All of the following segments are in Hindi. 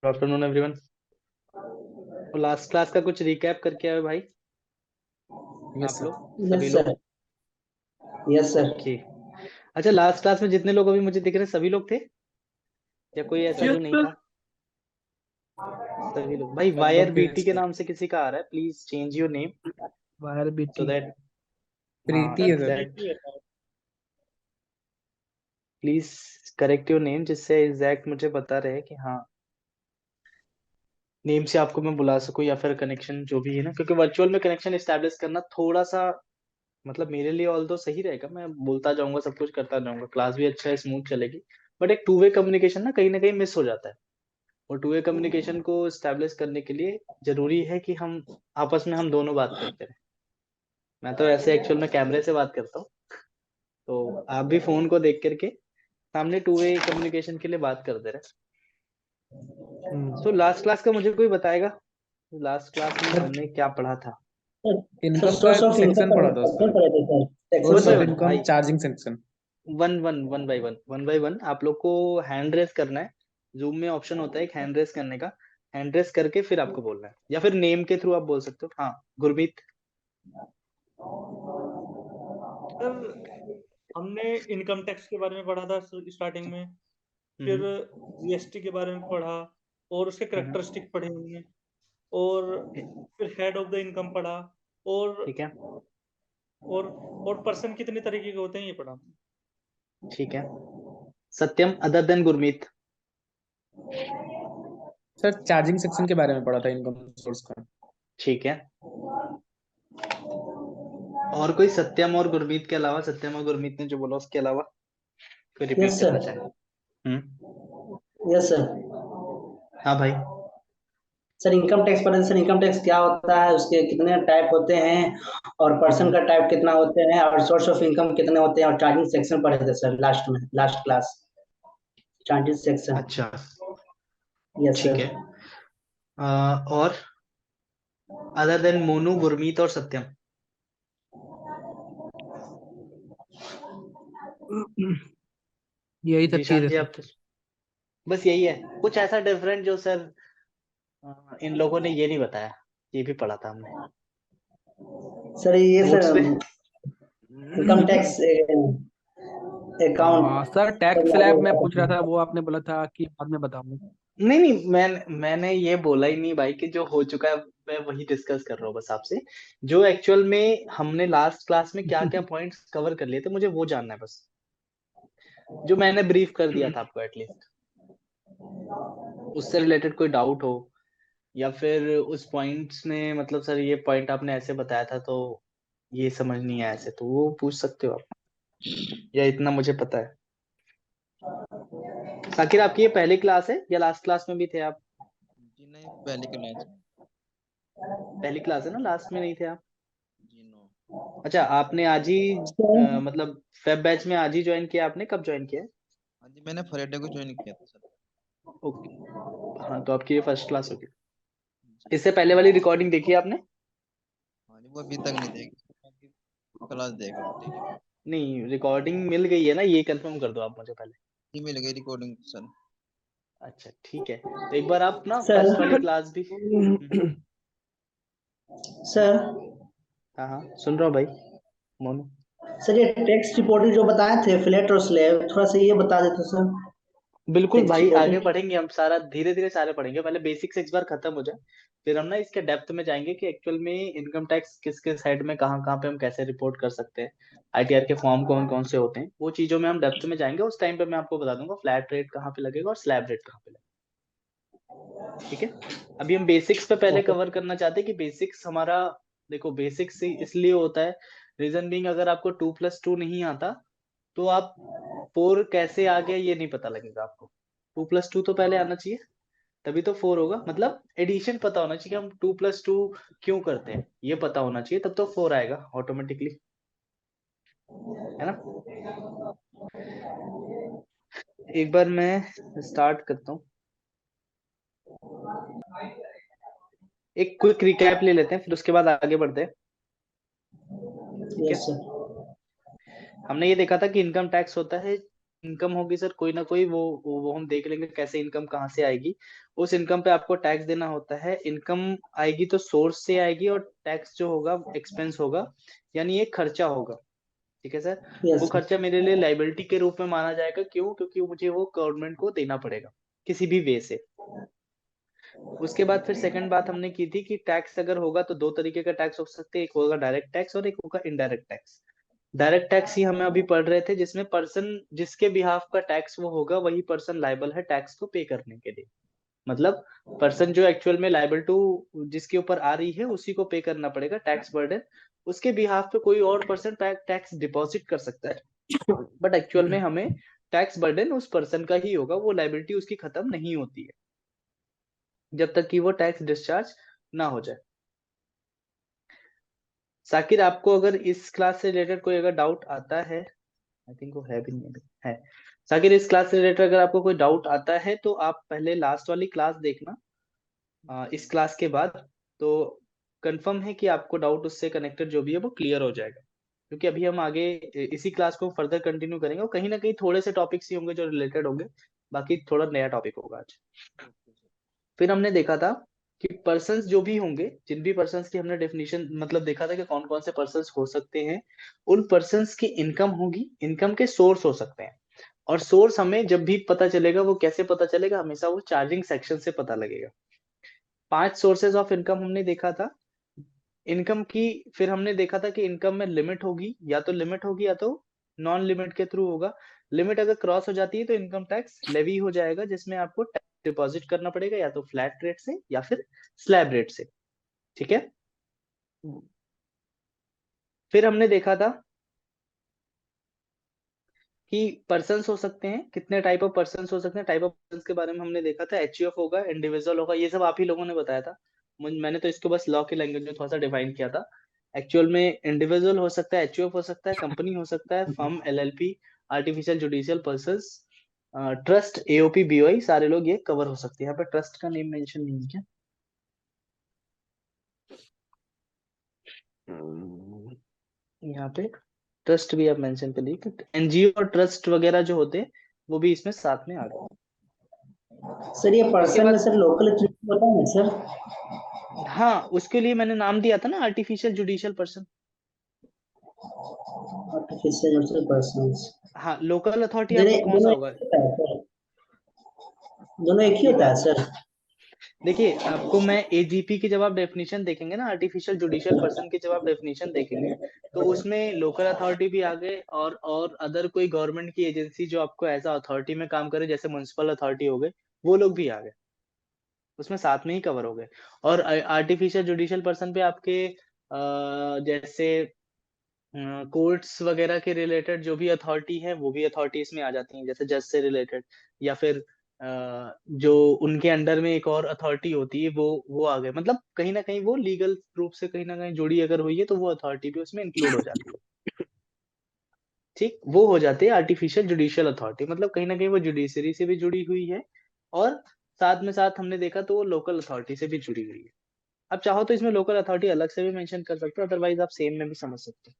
Good afternoon everyone. तो लास्ट क्लास का कुछ रिकैप करके आए भाई यस आप सर। लोग सभी यस लोग। सर। Yes sir. ओके। अच्छा, लास्ट क्लास में जितने लोग अभी मुझे दिख रहे हैं सभी लोग थे या कोई ऐसा जो यस नहीं सर। था? सभी लोग। भाई वायर लगभग बीटी यस के सर। नाम से किसी का आ रहा है, please change your name wire so BT that. हाँ, प्रीति सर है sir. Exact. Please correct your name जिससे एग्जैक्ट मुझे बता रहे कि हाँ नेम से आपको मैं बुला सकूं या फिर कनेक्शन जो भी है ना, क्योंकि वर्चुअल में कनेक्शन एस्टैब्लिश करना थोड़ा सा मतलब मेरे लिए ऑल तो सही रहेगा, मैं बोलता जाऊंगा सब कुछ करता जाऊंगा, क्लास भी अच्छा है, स्मूथ चलेगी। बट एक टू वे कम्युनिकेशन ना कहीं मिस हो जाता है। और टू वे कम्युनिकेशन को स्टैब्लिश करने के लिए जरूरी है कि हम आपस में हम दोनों बात करते रहे। मैं तो ऐसे एक्चुअल में कैमरे से बात करता हूँ, तो आप भी फोन को देख करके सामने टू वे कम्युनिकेशन के लिए बात करते रहे। तो लास्ट क्लास का मुझे कोई बताएगा, लास्ट क्लास में सर हमने क्या पढ़ा था? सर इनकम का सोर्स ऑफ इनकम सेक्शन पढ़ा था कौन सर। पढ़े थे sir? One source section by of sir. One income भाई। Charging section. One by one आप लोग को हैंड रेस करना है। जूम में ऑप्शन होता है एक हैंड रेस करने का। हैंड रेस करके फिर आपको बोलना है या फिर नेम के थ्रू आप बोल सकते हो। हाँ, गुरमीत। सर हमने इनकम टैक्स के बारे में पढ़ा था स्टार्टिंग में। फिर हम्म जीएसटी के बारे में पढ़ा और उसके हम्म, करेक्टरिस्टिक पढ़े हुए हैं। और फिर हेड ऑफ द इनकम पढ़ा। और ठीक है। और और पर्सन कितने तरीके के होते हैं ये पढ़ा। ठीक है। Satyam other than Gurmeet. Sir charging section के बारे में पढ़ा था इनकम सोर्स का। ठीक है। और कोई सत्यम और गुरमीत के अलावा, सत्यम और गुरमीत ने जो बोला उसके अलावा कोई रिपीट यस करना सर। चाहे? Yes sir. हाँ भाई। सर इनकम टैक्स पढ़े थे सर। इनकम टैक्स क्या होता है, उसके कितने टाइप होते हैं और पर्सन हम्म, का टाइप कितना होते हैं और सोर्स ऑफ इनकम कितने होते हैं और चार्जिंग सेक्शन पढ़े थे सर लास्ट में, लास्ट क्लास। Charging section. अच्छा। यस ठीक सर। है। और अदर देन मोनू गुरमीत और सत्यम। यही सब जीशान चीज है जी सर। आप तो बस यही है, कुछ ऐसा डिफरेंट जो सर इन लोगों ने ये नहीं बताया, ये भी पढ़ा था हमने सर ये सर नोट्स पे। इनकम टैक्स अकाउंट सर पर टैक्स लागू स्लैब मैं होता पूछ रहा है। था, वो आपने बोला था कि बाद में बताऊंगा। नहीं नहीं, मैंने ये बोला ही नहीं भाई कि जो हो चुका है मैं वही डिस्कस कर रहा हूँ बस आपसे। जो एक्चुअल में हमने लास्ट क्लास में क्या क्या पॉइंट्स कवर कर लिए थे मुझे वो जानना है बस, जो मैंने ब्रीफ कर दिया था आपको एटलीस्ट। उससे रिलेटेड कोई डाउट हो या फिर उस पॉइंट्स में मतलब सर ये पॉइंट आपने ऐसे बताया था तो ये समझ नहीं आया ऐसे, तो वो पूछ सकते हो आप, या इतना मुझे पता है। साकिर आपकी ये पहली क्लास है या लास्ट क्लास में भी थे आप? जी नहीं, पहली क्लास। पहली क्लास है ना, लास्ट में नहीं थे आप? जी नो। अच्छा, आपने आज ही सर मतलब फेब बैच में आज ही ज्वाइन किया आपने? कब ज्वाइन किया है? हाँ जी, मैंने फ्राइडे को ज्वाइन किया था सर। ओके। हाँ, तो आपकी ये फर्स्ट क्लास होगी। जी। इससे पहले वाली रिकॉर्डिंग देखी आपने? हाँ जी, वो अभी तक नहीं देखी, बाकी क्लास देख ली है। नहीं, रिकॉर्डिंग मिल गई है ना, ये कंफर्म कर दो आप मुझे पहले। जी मिल गई रिकॉर्डिंग सर। अच्छा ठीक है, तो एक बार आप ना सर फर्स्ट वाली क्लास भी। सर हाँ हाँ, सुन रहा हूँ भाई मोनू। सर ये टैक्स रिपोर्टिंग जो बताए थे फ्लैट और स्लैब, थोड़ा सा ये बता देते सर। बिल्कुल टैक्स भाई, आगे रिपोर्टिंग। बढ़ेंगे हम, सारा धीरे धीरे सारे पढ़ेंगे, पहले बेसिक्स एक बार खत्म हो जाए फिर हम ना इसके डेप्थ में जाएंगे कि एक्चुअल में इनकम टैक्स किस किस साइड में कहाँ कहाँ पे हम कैसे रिपोर्ट कर सकते हैं, आईटीआर के फॉर्म कौन कौन से होते हैं, वो चीजों में हम डेप्थ में जाएंगे। उस टाइम पे मैं आपको बता दूंगा फ्लैट रेट कहाँ पे लगेगा और स्लैब रेट कहाँ पे लगेगा। ठीक है। अभी हम बेसिक्स पे पहले ओके। कवर करना चाहते हैं कि बेसिक्स हमारा, देखो बेसिक्स इसलिए होता है, रीजन बीइंग अगर आपको 2+2 नहीं आता तो आप 4 कैसे आ गया ये नहीं पता लगेगा आपको। 2+2 तो पहले आना चाहिए, तभी तो 4 होगा, मतलब एडिशन पता होना चाहिए कि हम 2+2 क्यों करते हैं, ये पता होना चाहिए, तब तो 4 आएगा ऑटोमेटिकली, है ना। एक बार मैं स्टार्ट करता हूँ, एक क्विक रिकैप ले लेते हैं फिर उसके बाद आगे बढ़ते हैं। ठीक यस है। सर। हमने ये देखा था कि इनकम टैक्स होता है इनकम होगी सर कोई ना कोई, वो हम देख लेंगे कैसे इनकम कहाँ से आएगी। उस इनकम पे आपको टैक्स देना होता है। इनकम आएगी तो सोर्स से आएगी, और टैक्स जो होगा एक्सपेंस होगा, यानी एक खर्चा होगा। ठीक है सर। वो यस सर। खर्चा मेरे लिए लाइबिलिटी के रूप में माना जाएगा। क्यों? क्योंकि मुझे वो गवर्नमेंट को देना पड़ेगा किसी भी वे से। उसके बाद फिर सेकंड बात हमने की थी कि टैक्स अगर होगा तो दो तरीके का टैक्स हो सकते हैं, एक होगा डायरेक्ट टैक्स और एक होगा इनडायरेक्ट टैक्स। डायरेक्ट टैक्स ही हमें अभी पढ़ रहे थे, जिसमें पर्सन जिसके बिहाफ का टैक्स वो होगा वही पर्सन लायबल है टैक्स को पे करने के लिए। मतलब पर्सन जो एक्चुअल में लायबल टू जिसके ऊपर आ रही है उसी को पे करना पड़ेगा टैक्स बर्डन। उसके बिहाफ पे कोई और पर्सन टैक्स डिपॉजिट कर सकता है, बट एक्चुअल में हमें टैक्स बर्डन उस पर्सन का ही होगा। वो लायबिलिटी उसकी खत्म नहीं होती है जब तक कि वो टैक्स डिस्चार्ज ना हो जाए। साकिर, आपको अगर इस क्लास से रिलेटेड कोई अगर डाउट आता है, आई थिंक वो है भी नहीं है। साकिर, इस क्लास से रिलेटेड अगर आपको कोई डाउट आता है तो आप पहले लास्ट वाली क्लास देखना, इस क्लास के बाद। तो कंफर्म है कि आपको डाउट उससे कनेक्टेड जो भी है वो क्लियर हो जाएगा। क्योंकि अभी हम आगे इसी क्लास को फर्दर कंटिन्यू करेंगे, और कहीं ना कहीं थोड़े से टॉपिक्स ही होंगे जो रिलेटेड होंगे, बाकी थोड़ा नया टॉपिक होगा आज। फिर हमने देखा था कि पर्सन्स जो भी होंगे, जिन भी पर्सन्स की हमने डेफिनेशन मतलब देखा था कि कौन कौन से पर्सन्स हो सकते हैं, उन पर्सन्स की इनकम होगी, इनकम के सोर्स हो सकते हैं। और सोर्स हमें जब भी पता चलेगा, वो कैसे पता चलेगा? हमेशा वो चार्जिंग सेक्शन से पता लगेगा। 5 सोर्सेज ऑफ इनकम हमने देखा था इनकम की। फिर हमने देखा था कि इनकम में लिमिट होगी, या तो लिमिट होगी या तो नॉन लिमिट के थ्रू होगा। लिमिट अगर क्रॉस हो जाती है तो इनकम टैक्स लेवी हो जाएगा, जिसमें आपको टैक्स डिपॉजिट करना पड़ेगा, या तो फ्लैट रेट से या फिर स्लैब रेट से। ठीक है। फिर हमने देखा था कि पर्सन्स हो सकते हैं, कितने टाइप ऑफ पर्सन्स हो सकते हैं। टाइप ऑफ पर्सन्स के बारे में हमने देखा था, एचयूएफ होगा, इंडिविजुअल होगा, ये सब आप ही लोगों ने बताया था। मैंने तो इसको बस लॉ की लैंग्वेज में थोड़ा सा डिफाइन किया था। एक्चुअल में इंडिविजुअल हो सकता है, एचयूएफ हो सकता है, कंपनी हो सकता है, firm, LLP, artificial judicial persons, trust, AOP, BOI, सारे लोग ये कवर हो सकते हैं। यहाँ पे ट्रस्ट का नेम मेंशन नहीं है क्या? यहाँ पे ट्रस्ट भी आप मेंशन कर लीजिए। एनजीओ और ट्रस्ट वगैरह जो होते हैं वो भी इसमें साथ में आ गए। सर ये उसके पर्सन में बाद सर लोकल अथॉरिटी होता है ना सर? हाँ, उसके लिए मैंने नाम दिया था ना, artificial judicial person. Artificial natural persons. हाँ, लोकल अथॉरिटी दोनों आपका कौन सा दोनों एक होगा? ही होता है सर? दोनों एक ही ये होता है बात सर? देखिए, आपको मैं एजीपी की जब आप डेफिनेशन देखेंगे ना, आर्टिफिशियल जुडिशियल पर्सन की जब आप डेफिनेशन देखेंगे, तो उसमें लोकल अथॉरिटी भी आ गए, और अदर कोई गवर्नमेंट की एजेंसी जो आपको एज अथॉरिटी में काम करे, जैसे म्युनिसिपल अथॉरिटी हो गए, वो लोग भी आ गए, उसमें साथ में ही कवर हो गए। और आर्टिफिशियल जुडिशियल पर्सन पे आपके जैसे कोर्ट्स वगैरह के रिलेटेड जो भी अथॉरिटी है वो भी अथॉरिटीज में आ जाती हैं, जैसे जज से रिलेटेड, या फिर जो उनके अंडर में एक और अथॉरिटी होती है वो आ गए। मतलब कहीं ना कहीं वो लीगल रूप से कहीं ना कहीं जुड़ी अगर हुई है तो वो अथॉरिटी भी उसमें इंक्लूड हो जाती है। ठीक, वो हो जाती है आर्टिफिशियल जुडिशियल अथॉरिटी। मतलब कहीं ना कहीं वो जुडिशरी से भी जुड़ी हुई है, और साथ में साथ हमने देखा तो वो लोकल अथॉरिटी से भी जुड़ी हुई है। अब चाहो तो इसमें लोकल अथॉरिटी अलग से भी मेंशन कर सकते हो, अदरवाइज आप सेम में भी समझ सकते हो।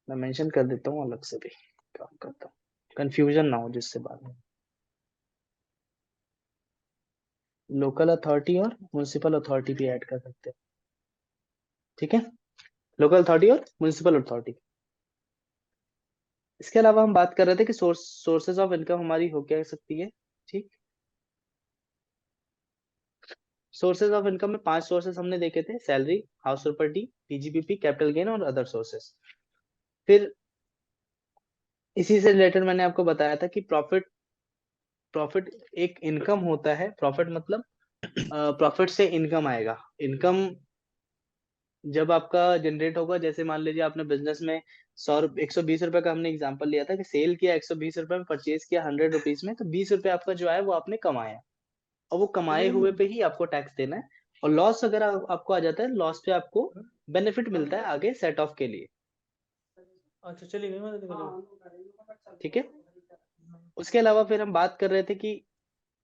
मैं मेंशन कर देता हूँ अलग से भी, काम करता हूँ, कंफ्यूजन ना हो जिससे बाद में। लोकल अथॉरिटी और म्युनिसिपल अथॉरिटी भी ऐड कर सकते हैं। ठीक है, लोकल अथॉरिटी और म्युनिसिपल अथॉरिटी। इसके अलावा हम बात कर रहे थे कि सोर्सेज ऑफ इनकम हमारी हो क्या सकती है। ठीक, सोर्सेज ऑफ इनकम में 5 सोर्सेज हमने देखे थे, salary, house property, PGPP, capital gain और अदर सोर्सेज। फिर इसी से रिलेटेड मैंने आपको बताया था कि प्रॉफिट प्रॉफिट एक इनकम होता है। प्रॉफिट मतलब प्रॉफिट से इनकम आएगा। इनकम जब आपका जनरेट होगा, जैसे मान लीजिए आपने बिजनेस में 120 रुपए का हमने एग्जांपल लिया था कि सेल किया 120 रुपए में, परचेज किया 100 रुपीज में, तो 20 रुपए आपका जो है वो आपने कमाया, और वो कमाए हुए पे ही आपको टैक्स देना है। और लॉस अगर आपको आ जाता है, लॉस पे आपको बेनिफिट मिलता है आगे सेट ऑफ के लिए। अच्छा चलिए गई मैं तो ठीक है, उसके अलावा फिर हम बात कर रहे थे कि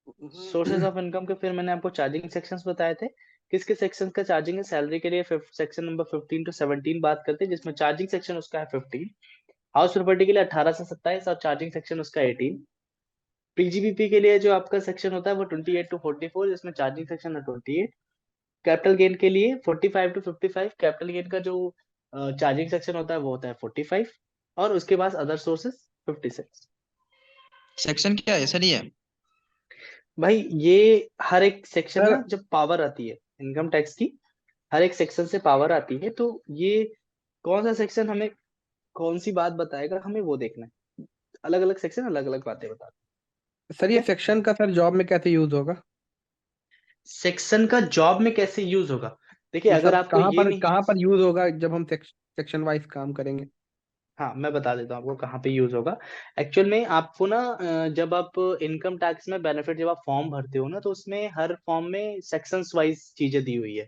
सोर्सेज ऑफ इनकम के, फिर मैंने आपको चार्जिंग सेक्शंस बताए थे। किस किस सेक्शन का चार्जिंग है? सैलरी के लिए सेक्शन नंबर 15 to 17 बात करते हैं, जिसमें चार्जिंग सेक्शन उसका है 15। हाउस प्रॉपर्टी के लिए 18 से 27 और चार्जिंग सेक्शन उसका 18। पीजीबीपी के लिए जो आपका सेक्शन होता है वो 28 टू 44, जिसमें चार्जिंग सेक्शन है 28। कैपिटल गेन के लिए 45 टू 55, कैपिटल गेन का जो चार्जिंग सेक्शन होता है वो होता है 45, और उसके बाद अदर सोर्सेस 56। सेक्शन क्या है, सर ये? भाई ये हर एक सेक्शन सर ना जब पावर आती है इनकम टैक्स की, हर एक सेक्शन से पावर आती है, तो ये कौन सा सेक्शन हमें कौन सी बात बताएगा हमें वो देखना है। अलग अलग सेक्शन अलग अलग बातें बताते हैं। सर ठीक ये है, सेक्शन का सर जॉब में कैसे यूज होगा? सेक्शन का जॉब में कैसे यूज होगा? देखिए अगर मतलब आपको ये नहीं, कहाँ पर यूज होगा जब हम सेक्शन वाइज काम करेंगे? हाँ मैं बता देता हूँ आपको कहाँ पे यूज होगा। एक्चुअल में आपको ना जब आप इनकम टैक्स में बेनिफिट जब आप फॉर्म भरते हो ना, तो उसमें हर फॉर्म में सेक्शंस वाइज चीजें दी हुई है।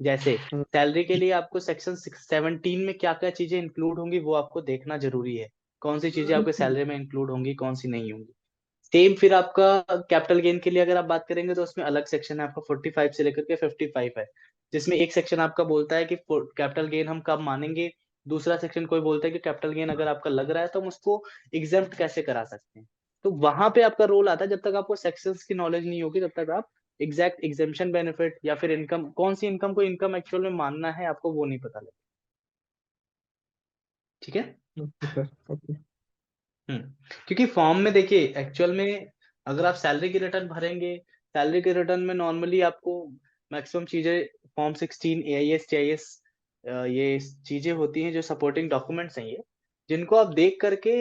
जैसे हम्म, सैलरी के लिए आपको सेक्शन 17 में क्या क्या चीजें इंक्लूड होंगी वो आपको देखना जरूरी है। कौन सी चीजें आपके सैलरी में इंक्लूड होंगी, कौन सी नहीं होंगी। सेम फिर आपका कैपिटल गेन के लिए अगर आप बात करेंगे तो उसमें अलग सेक्शन है आपका 45 से लेकर के 55 है, जिसमें एक सेक्शन आपका बोलता है कि कैपिटल गेन हम कब मानेंगे। दूसरा सेक्शन कोई बोलता है कि कैपिटल गेन अगर आपका लग रहा है तो हम उसको एग्जेम्प्ट कैसे करा सकते हैं। तो वहां पे आपका रोल आता है। जब तक आपको सेक्शंस की नॉलेज नहीं होगी तब तक आप एग्जैक्ट एग्जेम्पशन बेनिफिट या फिर इनकम, कौन सी इनकम को इनकम एक्चुअल में मानना है आपको वो नहीं पता लगेगा। ठीक है। Okay sir, okay. हम्म। क्योंकि फॉर्म में देखिए एक्चुअल में अगर आप सैलरी की रिटर्न भरेंगे, सैलरी के रिटर्न में नॉर्मली आपको मैक्सिमम चीजें फॉर्म 16 एआईएस टीआईएस ये चीजें होती हैं जो सपोर्टिंग डॉक्यूमेंट्स हैं ये, जिनको आप देख करके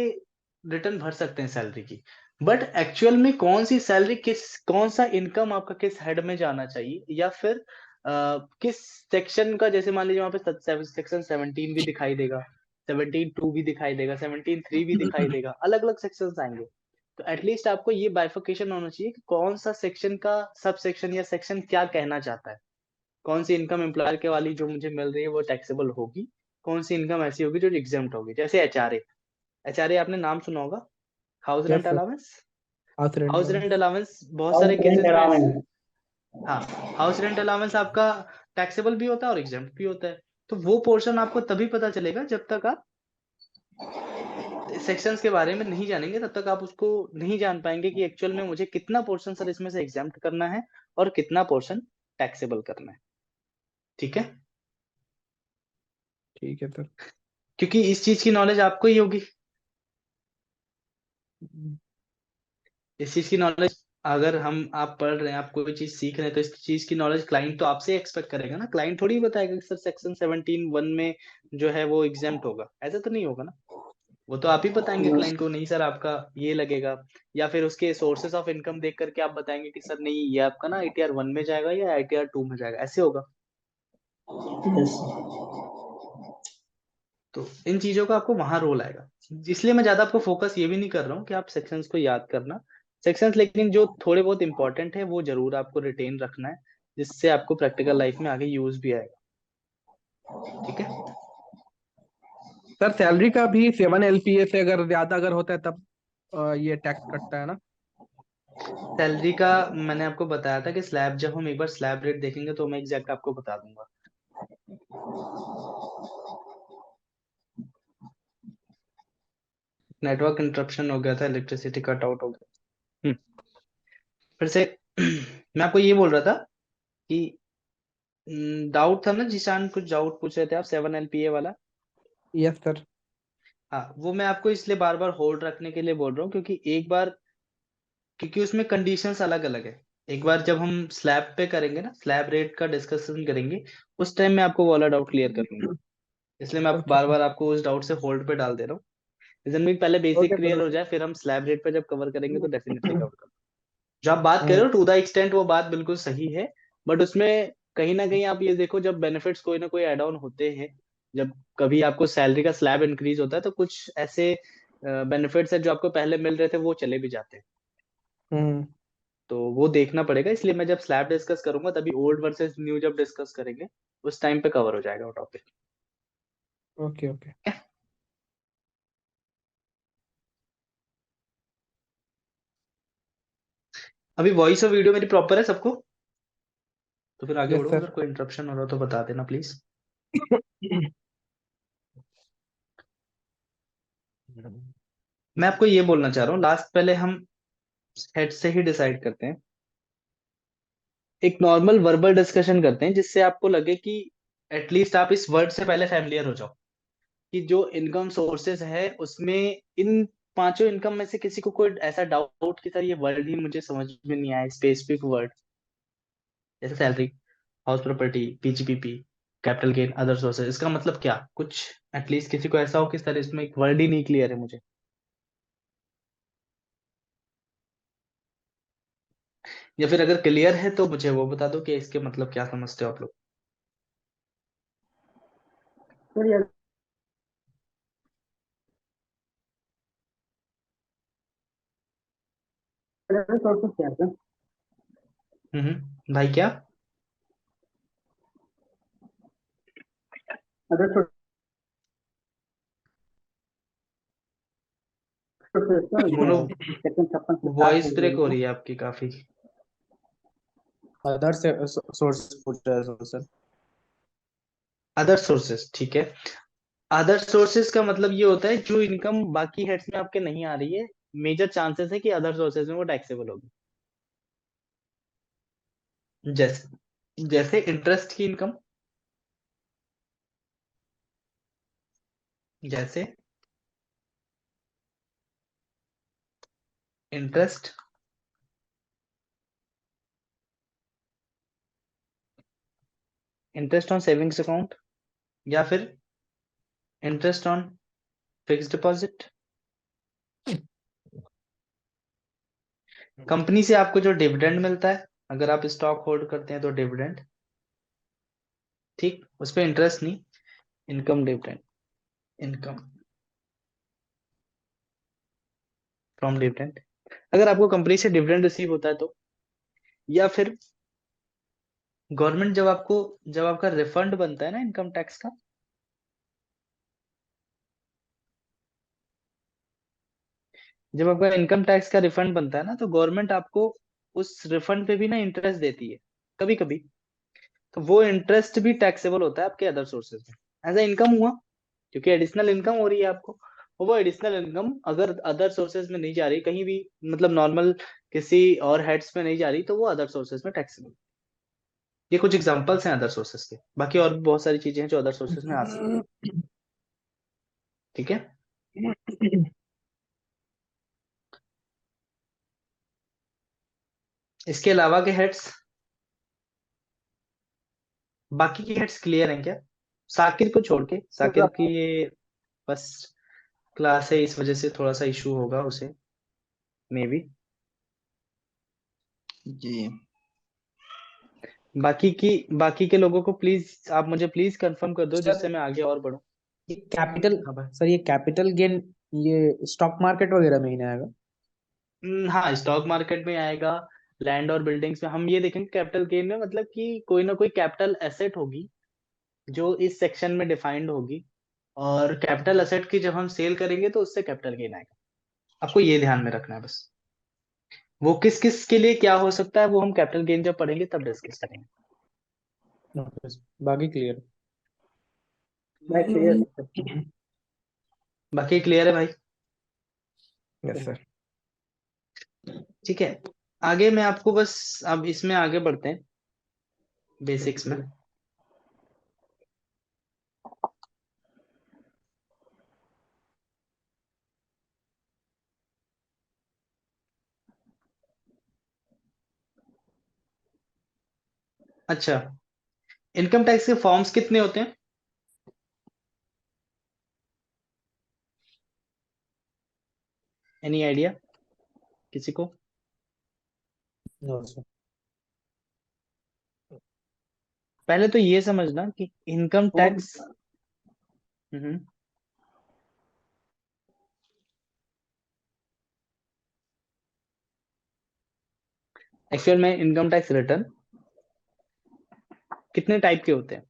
रिटर्न भर सकते हैं सैलरी की। बट एक्चुअल में कौन सी सैलरी किस कौन सा इनकम आपका किस हेड में जाना चाहिए, या फिर किस सेक्शन का, जैसे मान लीजिए वहां पे सेक्शन 17 भी दिखाई देगा, 17(2) भी दिखाई देगा, 17(3) भी दिखाई देगा, अलग अलग सेक्शंस आएंगे। तो एटलीस्ट आपको ये बाइफिकेशन होना चाहिए कि कौन सा सेक्शन का सब सेक्शन या सेक्शन क्या कहना चाहता है। कौन सी इनकम एम्प्लॉयर के वाली जो मुझे मिल रही है वो टैक्सेबल होगी, कौन सी इनकम ऐसी होगी जो एग्जेम्प्ट होगी। जैसे एचआरए, एचआरए आपने नाम सुना होगा, house yes rent sir. Allowance. House rent house allowance. Rent allowance बहुत और सारे रेंट केसेस में ऐसे, अराउंड। हाँ, हाउस रेंट अलाउंस आपका टैक्सेबल भी होता है और एग्जेम्प्ट भी होता है। तो वो पोर्शन आपको तभी पता चलेगा जब तक आप सेक्शंस के बारे में नहीं जानेंगे, तब तक आप उसको नहीं जान पाएंगे कि एक्चुअल में मुझे कितना पोर्शन सर इसमें से एग्जाम्प्ट करना है और कितना पोर्शन टैक्सेबल करना है। ठीक है, ठीक है सर। क्योंकि इस चीज की नॉलेज आपको ही होगी। इस चीज की नॉलेज अगर हम आप पढ़ रहे हैं, आप कोई चीज सीख रहे हैं, तो इस चीज की नॉलेज क्लाइंट तो आपसे एक्सपेक्ट करेगा ना। क्लाइंट थोड़ी बताएगा कि सर सेक्शन 17(1) में जो है वो एग्जाम्प्ट होगा, ऐसा तो नहीं होगा ना। वो तो आप ही बताएंगे क्लाइंट को, नहीं सर आपका ये लगेगा, या फिर उसके सोर्सेस ऑफ इनकम देख करके आप बताएंगे कि सर नहीं ये आपका ना ITR 1 में जाएगा या ITR 2 में जाएगा, ऐसे होगा। यस। तो इन चीजों का आपको वहां रोल आएगा। इसलिए मैं ज्यादा आपको फोकस ये भी नहीं कर रहा हूँ कि आप सेक्शंस को याद करना, सेक्शंस लेकिन जो थोड़े बहुत इंपॉर्टेंट है वो जरूर आपको रिटेन रखना है, जिससे आपको प्रैक्टिकल लाइफ में आगे यूज भी आएगा। ठीक है। सर सैलरी का भी 7 LPA से अगर ज्यादा अगर होता है तब ये टैक्स कटता है ना? सैलरी का मैंने आपको बताया था कि स्लैब, जब हम एक बार स्लैब रेट देखेंगे तो मैं एग्जैक्ट आपको बता दूंगा। नेटवर्क इंटरप्शन हो गया था, इलेक्ट्रिसिटी कट आउट हो गया। फिर से मैं आपको ये बोल रहा था कि डाउट था ना जिशान, कुछ डाउट पूछ रहे थे आप 7 LPA वाला। Yes sir. हाँ, वो मैं आपको इसलिए बार बार होल्ड रखने के लिए बोल रहा हूँ क्योंकि एक बार, क्योंकि उसमें कंडीशंस अलग अलग है। एक बार जब हम स्लैब पे करेंगे ना, स्लैब रेट का डिस्कशन करेंगे, उस टाइम मैं आपको वो वाला डाउट क्लियर कर लूंगा। इसलिए मैं ओके बार सर। बार आपको उस डाउट से होल्ड पे डाल दे रहा हूँ। रीजन भी पहले बेसिक ओके सर। क्लियर हो जाए, फिर हम स्लैब रेट पे जब कवर करेंगे तो डेफिनेटली कवर करेंगे। जो आप बात कर रहे हम्म, हो टू द एक्सटेंट वो बात बिल्कुल सही है, बट उसमें कहीं ना कहीं आप ये देखो, जब बेनिफिट्स कोई ना कोई एड ऑन होते हैं, जब कभी आपको सैलरी का स्लैब इंक्रीज होता है तो कुछ ऐसे बेनिफिट्स है जो आपको पहले मिल रहे थे वो चले भी जाते हैं। हम्म। तो वो देखना पड़ेगा, इसलिए मैं जब स्लैब डिस्कस करूंगा तभी ओल्ड वर्सेस न्यू जब डिस्कस करेंगे उस टाइम पे कवर हो जाएगा वो टॉपिक। Okay okay. अभी वॉइस और वीडियो मेरी प्रॉपर है सबको? तो फिर आगे यस बढ़ो, सर। अगर कोई इंटरप्शन हो रहा हो तो बता देना प्लीज। मैं आपको ये बोलना चाह रहा हूँ, लास्ट पहले हम हेड से ही डिसाइड करते हैं, एक नॉर्मल वर्बल डिस्कशन करते हैं जिससे आपको लगे कि एटलीस्ट आप इस वर्ड से पहले फैमिलियर हो जाओ, कि जो इनकम सोर्सेज है उसमें इन पांचों इनकम में से किसी को कोई ऐसा डाउट कि सर ये वर्ड ही मुझे समझ में नहीं आया, स्पेसिफिक वर्ड जैसे salary, house property, PGPP, capital gain, other sources, इसका मतलब क्या, कुछ एटलीस्ट किसी को ऐसा हो कि सर इसमें एक वर्ड ही नहीं क्लियर है मुझे। या फिर अगर क्लियर है तो मुझे वो बता दो कि इसके मतलब क्या समझते हो आप लोग। सर ये सोर्सेस क्या है सर? भाई क्या? अदर सोर्सेस मोनो, सेक्शन 56 से 60 वॉइस मिल ब्रेक हो जाएगी। रही है आपकी काफी। अदर से सोर्स पूछ रहा है सर। अदर सोर्सेस, ठीक है। अदर सोर्सेज का मतलब ये होता है जो इनकम बाकी हेड्स में आपके नहीं आ रही है, मेजर चांसेस है कि अदर सोर्सेज में वो टैक्सेबल होगी। जैसे जैसे इंटरेस्ट की इनकम, जैसे interest, interest on savings account, या फिर interest on fixed deposit. Company से आपको जो डिविडेंड मिलता है, अगर आप स्टॉक होल्ड करते हैं तो डिविडेंड, ठीक, उस पर इंटरेस्ट नहीं, income dividend, income from dividend, अगर आपको कंपनी से डिविडेंड रिसीव होता है तो, या फिर गवर्नमेंट जब आपको, जब आपका रिफंड बनता है ना इनकम टैक्स का, जब आपका इनकम टैक्स का रिफंड बनता है ना, तो गवर्नमेंट आपको उस रिफंड पे भी ना इंटरेस्ट देती है कभी कभी, तो वो इंटरेस्ट भी टैक्सेबल होता है आपके अदर सोर्सेज में, एज ए इनकम हुआ, क्योंकि एडिशनल इनकम हो रही है आपको। और वो एडिशनल इनकम अगर अदर सोर्सेज में नहीं जा रही कहीं भी, मतलब नॉर्मल किसी और हेड्स में नहीं जा रही, तो वो अदर सोर्सेज में टैक्सेबल। ये कुछ एग्जांपल्स हैं अदर सोर्सेज के, बाकी और भी बहुत सारी चीजें हैं जो अदर सोर्सेज में आ सकती हैं। ठीक है। इसके अलावा के हेड्स, बाकी के हेड्स क्लियर हैं क्या? साकिर को छोड़ के, साकिर की ये बस क्लास है, इस वजह से थोड़ा सा इशू होगा उसे, मे बी। जी बाकी के लोगों को प्लीज, आप मुझे प्लीज कंफर्म कर दो सर जिससे मैं आगे और बढ़ूं। ये कैपिटल, हाँ भाई। सर ये कैपिटल गेन ये स्टॉक मार्केट वगैरह में ही नहीं आएगा? हाँ, स्टॉक मार्केट में आएगा, लैंड और बिल्डिंग्स में हम ये देखेंगे कैपिटल गेन में, मतलब कि कोई ना कोई कैपिटल एसेट होगी जो इस सेक्शन में डिफाइंड होगी, और कैपिटल एसेट की जब हम सेल करेंगे तो उससे कैपिटल गेन आएगा। आपको ये ध्यान में रखना है बस। वो किस किस के लिए क्या हो सकता है वो हम कैपिटल गेन जब पढ़ेंगे तब डिस्कस करेंगे। ओके सर, बाकी क्लियर। मैं क्लियर। बाकी क्लियर है भाई? Yes sir. ठीक है। आगे मैं आपको बस, अब इसमें आगे बढ़ते हैं बेसिक्स में। अच्छा, इनकम टैक्स के फॉर्म्स कितने होते हैं? एनी आइडिया किसी को? No sir. पहले तो ये समझना कि इनकम टैक्स, एक्चुअल में इनकम टैक्स रिटर्न कितने टाइप के होते हैं?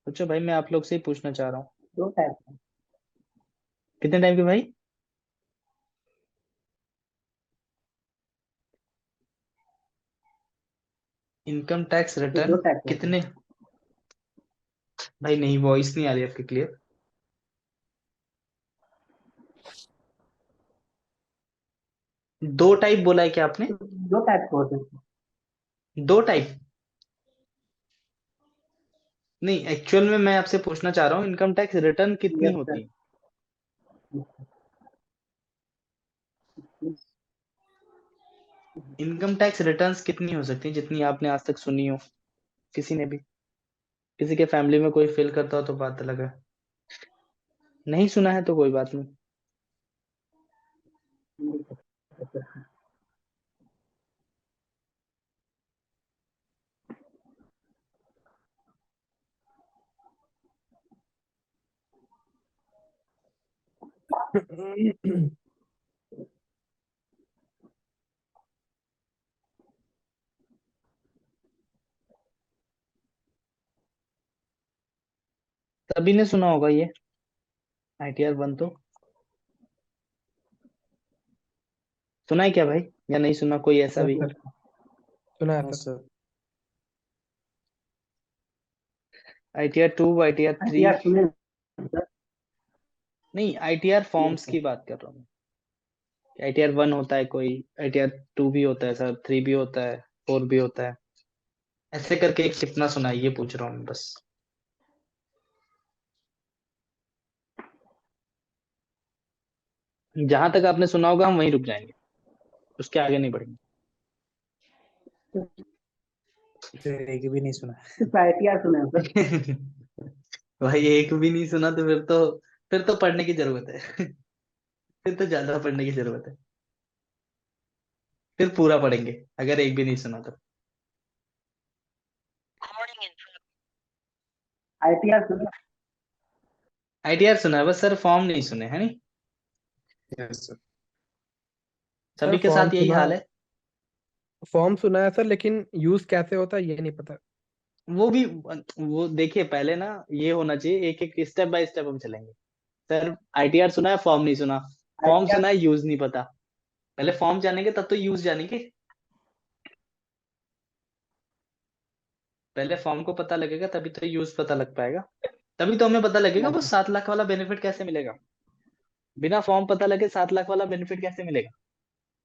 अच्छा भाई, मैं आप लोग से ही पूछना चाह रहा हूँ, दो टाइप। कितने टाइप के भाई? इनकम टैक्स ये रिटर्न दो टैक्स होते हैं। कितने? भाई नहीं, वॉइस नहीं आ रही आपकी क्लियर। दो टाइप बोला है क्या आपने? दो टैक्स होते हैं। दो टाइप? नहीं, एक्चुअल में मैं आपसे पूछना चाह रहा हूँ इनकम टैक्स रिटर्न कितनी यस होती सर। है? इनकम टैक्स रिटर्न्स कितनी हो सकती है जितनी आपने आज तक सुनी हो? किसी ने भी, किसी के फैमिली में कोई फेल करता हो तो बात अलग है, नहीं सुना है तो कोई बात नहीं। सभी ने सुना होगा ये ITR 1 तो। सुना है क्या भाई, या नहीं सुना कोई ऐसा हाँ भी? सर, सुना है हाँ sir. Sir. ITR 2, ITR 3? ITR सुने सर। नहीं, ITR यस फॉर्म्स सर। की बात कर रहा हूँ। ITR 1 होता है कोई, ITR 2 भी होता है सर, 3 भी होता है, 4 भी होता है, ऐसे करके एक कितना सुना है ये पूछ रहा हूँ मैं बस। जहां तक आपने सुना होगा हम वहीं रुक जाएंगे, उसके आगे नहीं बढ़ेंगे। एक भी नहीं सुना। सिर्फ ITR सुने हैं सर। भाई एक भी नहीं सुना तो फिर तो पढ़ने की जरूरत है। फिर तो ज्यादा पढ़ने की जरूरत है, फिर पूरा पढ़ेंगे अगर एक भी नहीं सुना तो। ITR सुने। ITR सुना है बस सर, फॉर्म नहीं सुने है नहीं। Yes sir. सर सभी के फॉर्म साथ यही सुना, हाल है। फॉर्म सुना है सर, लेकिन यूज कैसे होता है ये नहीं पता। वो भी, वो देखिए पहले ना ये होना चाहिए, एक एक स्टेप बाय स्टेप हम चलेंगे। सर ITR सुना है, फॉर्म नहीं सुना। फॉर्म ITR सुना है, यूज नहीं पता। पहले फॉर्म जानेंगे तब तो यूज जानेंगे। पहले फॉर्म को पता लगेगा तभी तो यूज पता लग पाएगा। तभी तो हमें पता लगेगा वो 7 लाख वाला बेनिफिट कैसे मिलेगा। बिना फॉर्म पता लगे 7 लाख वाला बेनिफिट कैसे मिलेगा,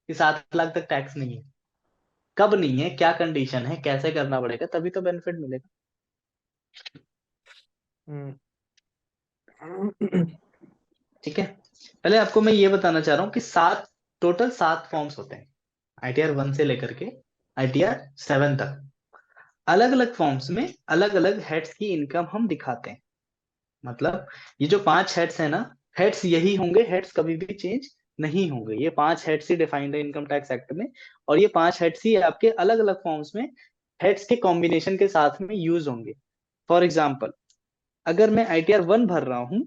कि 7 लाख तक टैक्स नहीं है, कब नहीं है, क्या कंडीशन है, कैसे करना पड़ेगा, तभी तो बेनिफिट मिलेगा। हम्म। ठीक है, पहले आपको मैं ये बताना चाह रहा हूँ कि टोटल 7 फॉर्म्स होते हैं, ITR 1 से लेकर के ITR 7 तक। अलग अलग फॉर्म्स में अलग अलग हेड्स की इनकम हम दिखाते हैं। मतलब ये जो 5 हेड्स है ना, हेड्स यही होंगे, हेड्स कभी भी चेंज नहीं होंगे। ये 5 हेड्स ही डिफाइंड है इनकम टैक्स एक्ट में, और ये 5 हेड्स ही आपके अलग अलग फॉर्म्स में हेड्स के कॉम्बिनेशन के साथ में यूज होंगे। फॉर एग्जाम्पल, अगर मैं ITR 1 भर रहा हूं,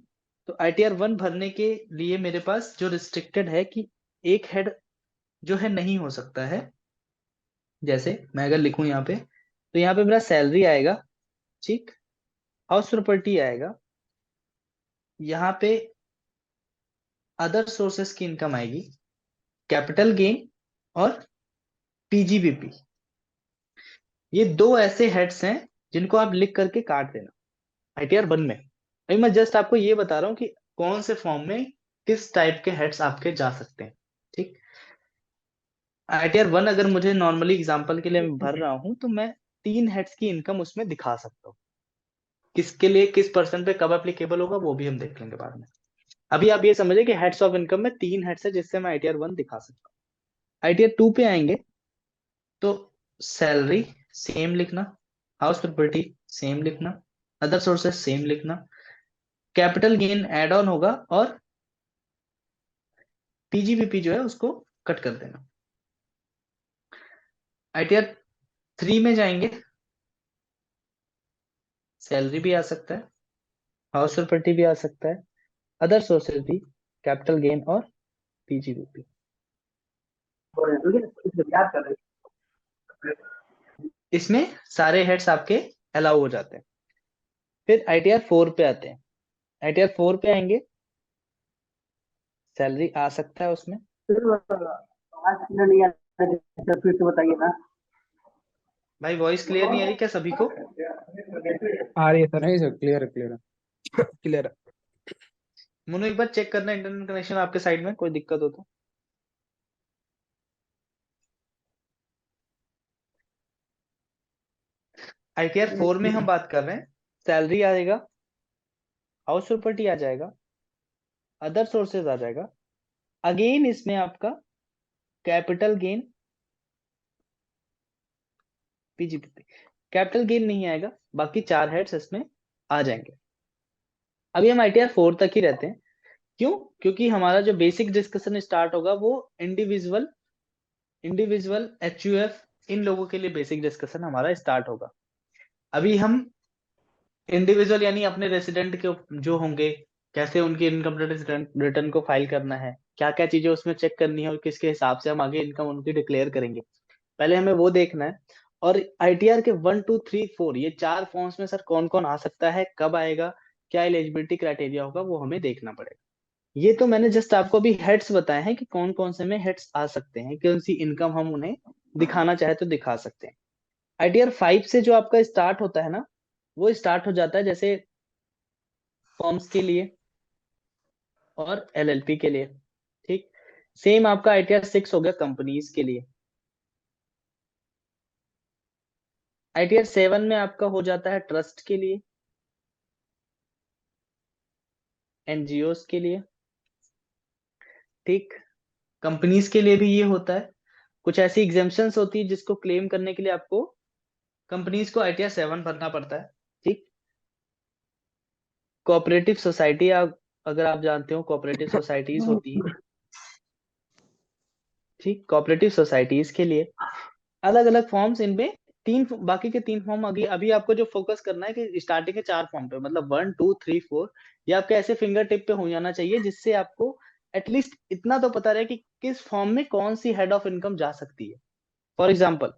तो ITR 1 भरने के लिए मेरे पास जो रिस्ट्रिक्टेड है कि एक हेड जो है नहीं हो सकता है। जैसे मैं अगर लिखूं यहाँ पे, तो यहाँ पे मेरा सैलरी आएगा, ठीक, हाउस प्रॉपर्टी आएगा, यहाँ पे अदर सोर्सेस की इनकम आएगी, कैपिटल गेन और PGBP। ये दो ऐसे हेड्स हैं जिनको आप लिख करके काट देना ITR 1 में। अभी मैं जस्ट आपको ये बता रहा हूँ कि कौन से फॉर्म में किस टाइप के हेड्स आपके जा सकते हैं। ठीक, ITR 1 अगर मुझे नॉर्मली एग्जांपल के लिए मैं भर रहा हूँ तो मैं 3 हेड्स की इनकम उसमें दिखा सकता हूँ। किसके लिए किस पर्सन पे कब एप्लीकेबल होगा वो भी हम देख लेंगे बाद में। अभी आप ये समझे कि हेड्स ऑफ इनकम में 3 हेड्स है जिससे मैं ITR 1 दिखा सकता हूँ। ITR 2 पे आएंगे तो सैलरी सेम लिखना, हाउस प्रॉपर्टी सेम लिखना, अदर सोर्सेस सेम लिखना, कैपिटल गेन एड ऑन होगा और PGBP जो है उसको कट कर देना। ITR 3 में जाएंगे, सैलरी भी आ सकता है, हाउस प्रॉपर्टी भी आ सकता है, अदर सोर्सेज भी, कैपिटल गेन और PGBP। याद कर रहे इसमें सारे हेड्स आपके अलाउ हो जाते हैं। फिर ITR 4 पे आते हैं। ITR 4 पे आएंगे, सैलरी आ सकता है उसमें, हैं। आज नहीं याद है, फिर से बताइए ना। भाई वॉइस क्लियर नहीं आ रही क्या सभी को? आ रही है सर, नहीं सर, क्लियर है, क्लियर है। क्लियर है। मोनू एक बार चेक करना इंटरनेट कनेक्शन आपके साइड में कोई दिक्कत हो तो। ITR 4 में हम बात कर रहे हैं, सैलरी आएगा, हाउस प्रॉपर्टी आ जाएगा, अदर सोर्सेज आ जाएगा। अगेन इसमें आपका capital gain, PGPP, capital gain नहीं आएगा, बाकी 4 हेड्स इसमें आ जाएंगे। अभी हम ITR 4 तक ही रहते हैं। क्यों? क्योंकि हमारा जो बेसिक डिस्कशन स्टार्ट होगा वो इंडिविजुअल इंडिविजुअल HUF इन लोगों के लिए बेसिक डिस्कशन हमारा स्टार्ट होगा। अभी हम इंडिविजुअल यानी अपने रेसिडेंट के जो होंगे, कैसे उनकी इनकम रिटर्न को फाइल करना है, क्या क्या चीजें उसमें चेक करनी है और किसके हिसाब से हम आगे इनकम उनकी डिक्लेयर करेंगे, पहले हमें वो देखना है। और ITR के 1 2 3 4 ये 4 फॉर्म्स में सर कौन कौन आ सकता है, कब आएगा, क्या एलिजिबिलिटी क्राइटेरिया होगा, वो हमें देखना पड़ेगा। ये तो मैंने जस्ट आपको अभी हेड्स बताए हैं कि कौन कौन से में हेड्स आ सकते हैं, कौन सी इनकम हम उन्हें दिखाना चाहे तो दिखा सकते हैं। ITR 5 से जो आपका स्टार्ट होता है ना, वो स्टार्ट हो जाता है जैसे फॉर्म्स के लिए और LLP के लिए। ठीक, सेम आपका ITR 6 हो गया कंपनीज के लिए। ITR 7 में आपका हो जाता है ट्रस्ट के लिए, NGOs के लिए। ठीक, कंपनीज के लिए भी ये होता है। कुछ ऐसी एग्जेम्पशंस होती है जिसको क्लेम करने के लिए आपको कंपनीज को ITR 7 भरना पड़ता है। ठीक, कोऑपरेटिव सोसाइटी, अगर आप जानते हो कोऑपरेटिव सोसाइटीज होती है। ठीक, कोऑपरेटिव सोसाइटीज के लिए अलग अलग फॉर्म्स, इनमें बाकी के 3 फॉर्म अभी अभी आपको जो फोकस करना है कि स्टार्टिंग के 4 फॉर्म पे, मतलब 1 2 3 4 ये आपके ऐसे फिंगर टिप पे हो जाना चाहिए जिससे आपको एटलीस्ट इतना तो पता रहे कि किस फॉर्म में कौन सी हेड ऑफ इनकम जा सकती है। फॉर एग्जाम्पल,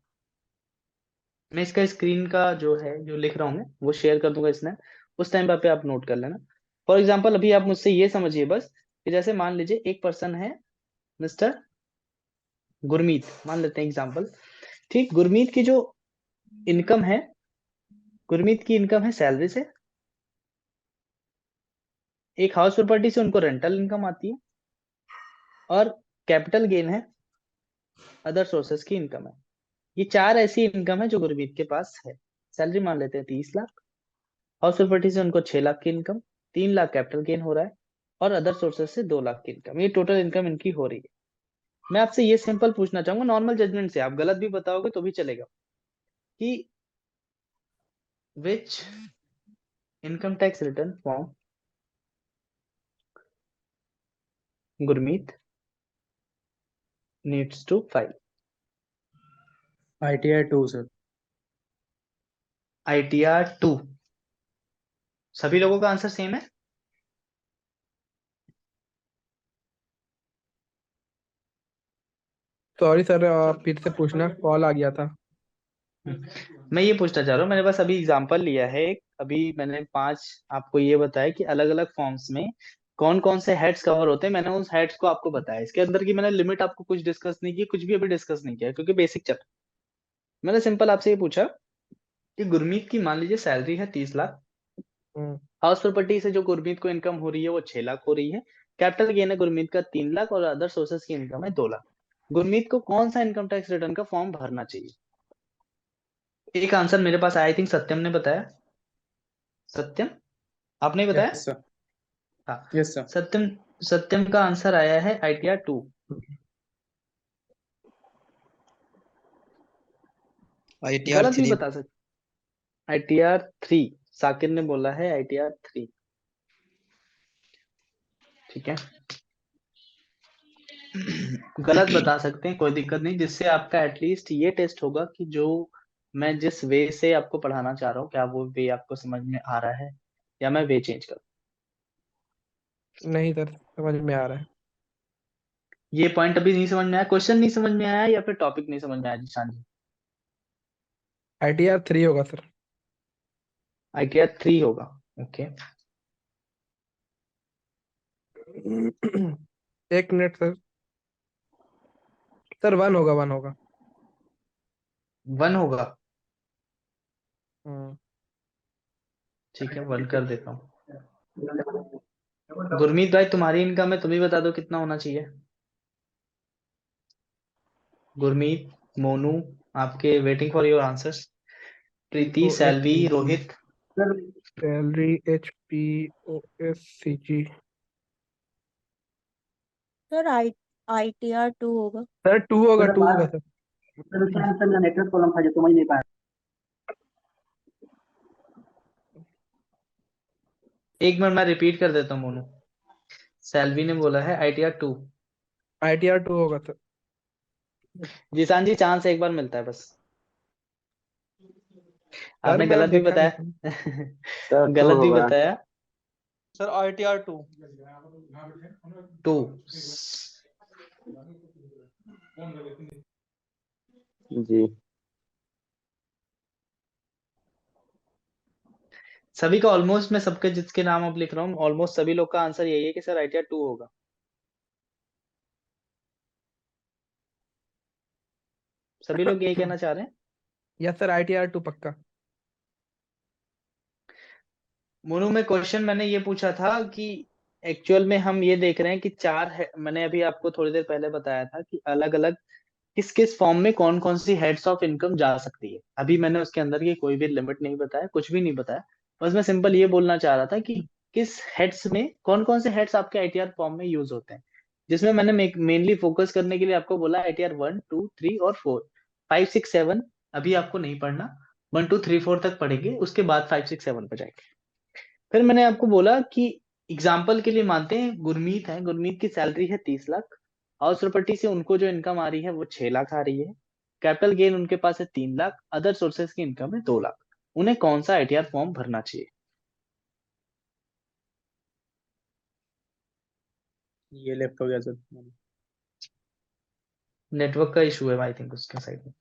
मैं इसका स्क्रीन का जो है जो लिख रहा हूँ मैं वो शेयर कर दूंगा इसमें, उस टाइम पे आप नोट कर लेना। फॉर एग्जाम्पल अभी आप मुझसे ये समझिए बस कि जैसे मान लीजिए एक पर्सन है मिस्टर गुरमीत, मान लेते हैं एग्जाम्पल। ठीक, गुरमीत की जो इनकम है, गुरमीत की इनकम है सैलरी से, एक हाउस प्रॉपर्टी से उनको रेंटल इनकम आती है, और कैपिटल गेन है, अदर सोर्सेस की इनकम है। ये 4 ऐसी इनकम है जो गुरमीत के पास है। सैलरी मान लेते हैं 30 लाख, हाउस प्रॉपर्टी से उनको 6 लाख की इनकम, 3 लाख कैपिटल गेन हो रहा है, और अदर सोर्सेस से 2 लाख की इनकम। ये टोटल इनकम इनकी हो रही है। मैं आपसे ये सिंपल पूछना चाहूंगा नॉर्मल जजमेंट से, आप गलत भी बताओगे तो भी चलेगा, कि which income tax return form Gurmeet needs to file? ITR 2 sir. ITR 2। सभी लोगों का आंसर सेम है? सॉरी सर, फिर से पूछना, कॉल आ गया था। मैं ये पूछना चाह रहा हूँ, मैंने बस अभी एग्जांपल लिया है एक, अभी मैंने 5 आपको ये बताया कि अलग अलग फॉर्म्स में कौन कौन से हेड्स कवर होते हैं, मैंने उस हेड्स को आपको बताया। इसके अंदर की मैंने लिमिट आपको कुछ डिस्कस नहीं की, कुछ भी अभी डिस्कस नहीं किया क्योंकि बेसिक चल। मैंने सिंपल आपसे ये पूछा कि गुरमीत की मान लीजिए सैलरी है 30 लाख, हम्म, हाउस प्रॉपर्टी से जो गुरमीत को इनकम हो रही है वो 6 लाख हो रही है, कैपिटल गेन है गुरमीत का 3 लाख, और अदर सोर्सेस की इनकम है 2 लाख। गुरमीत को कौन सा इनकम टैक्स रिटर्न का फॉर्म भरना चाहिए? एक आंसर मेरे पास आई थिंक सत्यम ने बताया। सत्यम, आपने ही बताया? Yes sir. हाँ, यस सर। सत्यम, सत्यम का आंसर आया है ITR 2। ITR गलत भी 3। बता सकते, ITR 3। साकिर ने बोला है ITR 3। ठीक है, गलत बता सकते हैं, कोई दिक्कत नहीं, जिससे आपका एटलीस्ट ये टेस्ट होगा कि जो मैं जिस वे से आपको पढ़ाना चाह रहा हूँ क्या वो वे आपको समझ में आ रहा है, या मैं वे चेंज करूँ। नहीं सर, समझ में आ रहा है। ये पॉइंट अभी नहीं समझ में आया, क्वेश्चन नहीं समझ में आया, या फिर टॉपिक नहीं समझ में आया जिशान जी? ITR 3 होगा सर। ITR 3 होगा, ओके। एक मिनट सर। सर 1 होगा, 1 होगा। 1 होगा, ठीक है, 1 कर देता हूँ। गुरमीत भाई, तुम्हारी इनकम है, तुम ही बता दो कितना होना चाहिए। गुरमीत, मोनू, आपके waiting for your answers. Preeti, तो Selvi, Rohit. Salary HPOSCG sir ITR 2 होगा। सर 2 होगा, सर 2 होगा सर। सर मेरा नेटवर्क प्रॉब्लम था जो समझ नहीं पाया। एक मिनट मैं रिपीट कर देता हूँ मोनू। सैल्वी ने बोला है ITR 2। ITR 2 होगा सर। जिसान जी, चांस एक बार मिलता है बस। सर आपने मैं गलत अब भी देखा नहीं था। बताया। सर 2 गलत भी होगा। बताया। Sir ITR 2। 2। जी। सभी का ऑलमोस्ट, मैं सबके जिसके नाम अब लिख रहा हूँ, ऑलमोस्ट सभी लोग का आंसर यही है कि सर ITR 2 होगा। सभी लोग यही कहना चाह रहे हैं। यस सर, ITR 2 पक्का। मोनू में क्वेश्चन मैंने ये पूछा था कि एक्चुअल में हम ये देख रहे हैं कि मैंने अभी आपको थोड़ी देर पहले बताया था कि अलग अलग किस किस फॉर्म में कौन कौन सी हेड्स ऑफ इनकम जा सकती है। अभी मैंने उसके अंदर की कोई भी लिमिट नहीं बताया, कुछ भी नहीं बताया। बस मैं सिंपल ये बोलना चाह रहा था कि किस हेड्स में कौन कौन से हेड्स आपके ITR फॉर्म में यूज होते हैं, जिसमें मैंने मेनली फोकस करने के लिए आपको बोला ITR 1, 2, 3 और 4। 5, 6, 7 अभी आपको नहीं पढ़ना। 1, 2, 3, 4 तक पढ़ेंगे, उसके बाद 5, 6, 7 पे जाएंगे। फिर मैंने आपको बोला कि एग्जाम्पल के लिए मानते हैं गुरमीत है, गुरमीत की सैलरी है 30 लाख। हाउस प्रॉपर्टी से उनको जो इनकम आ रही है वो 6 लाख आ रही है। कैपिटल गेन उनके पास है 3 लाख। अदर सोर्सेज की इनकम है 2 लाख। उन्हें कौन सा ITR फॉर्म भरना चाहिए? ये लेफ्ट हो गया सर। नेटवर्क का इशू है आई थिंक उसके साइड में।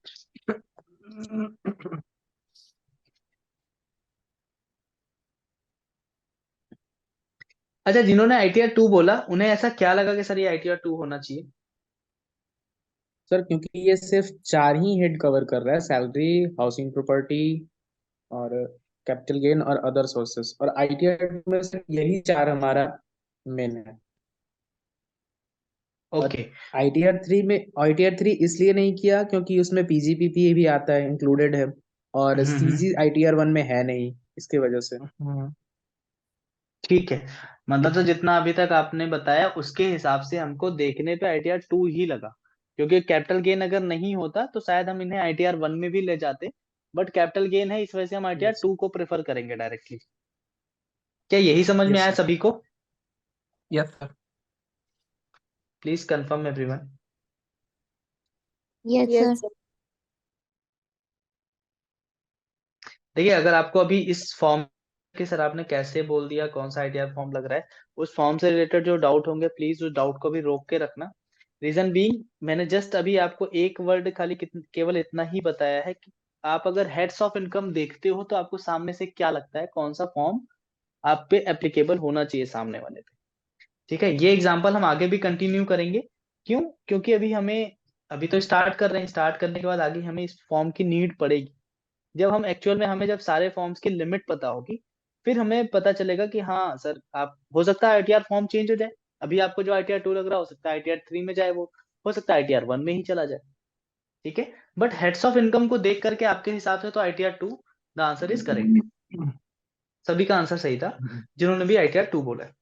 अच्छा, जिन्होंने ITR 2 बोला उन्हें ऐसा क्या लगा कि सर ये ITR 2 होना चाहिए? सर क्योंकि ये सिर्फ 4 ही हेड कवर कर रहा है, सैलरी, हाउसिंग प्रॉपर्टी और कैपिटल गेन और अदर सोर्सेस, और ITR में सिर्फ यही 4 हमारा मेन है। और ओके। ITR 3 इसलिए नहीं किया क्योंकि उसमें PGPP भी आता है, इंक्लूडेड है, और CG ITR 1 में है नहीं, इसके वजह से। ठीक है, मतलब तो जितना अभी तक आपने बताया उसके हिसाब से हमको देखने पे ITR 2 ही लगा, क्योंकि कैपिटल गेन अगर नहीं होता तो शायद हम इन्हें ITR 1 में भी ले जाते। बट कैपिटल गेन है, इस वजह से हम ITR यस 2 को प्रेफर करेंगे डायरेक्टली। क्या यही समझ में यस आया सर। सभी को? Yes sir. Please confirm everyone. Yes yes sir. देखिए, अगर आपको अभी इस फॉर्म के सर आपने कैसे बोल दिया, कौन सा ITR फॉर्म लग रहा है, उस फॉर्म से रिलेटेड जो डाउट होंगे प्लीज उस डाउट को भी रोक के रखना। रीजन बीइंग, मैंने जस्ट अभी आपको एक वर्ड खाली केवल इतना ही बताया है कि आप अगर हेड्स ऑफ इनकम देखते हो तो आपको सामने से क्या लगता है, कौन सा फॉर्म आप पे एप्लीकेबल होना चाहिए सामने वाले पे। ठीक है, ये एग्जांपल हम आगे भी कंटिन्यू करेंगे। क्यों? क्योंकि अभी हमें, अभी तो स्टार्ट कर रहे हैं, स्टार्ट करने के बाद आगे हमें इस फॉर्म की नीड पड़ेगी। जब हम एक्चुअल में, हमें जब सारे फॉर्म्स की लिमिट पता होगी, फिर हमें पता चलेगा कि हाँ सर, आप हो सकता है ITR फॉर्म चेंज हो जाए। अभी आपको जो ITR 2 लग रहा हो सकता है ITR 3 में जाए, वो हो सकता है ITR 1 में ही चला जाए। ठीक है, बट हेड्स ऑफ इनकम को देख करके आपके हिसाब से तो ITR 2 the answer is correct. सभी का आंसर सही था जिन्होंने भी ITR 2 बोला है।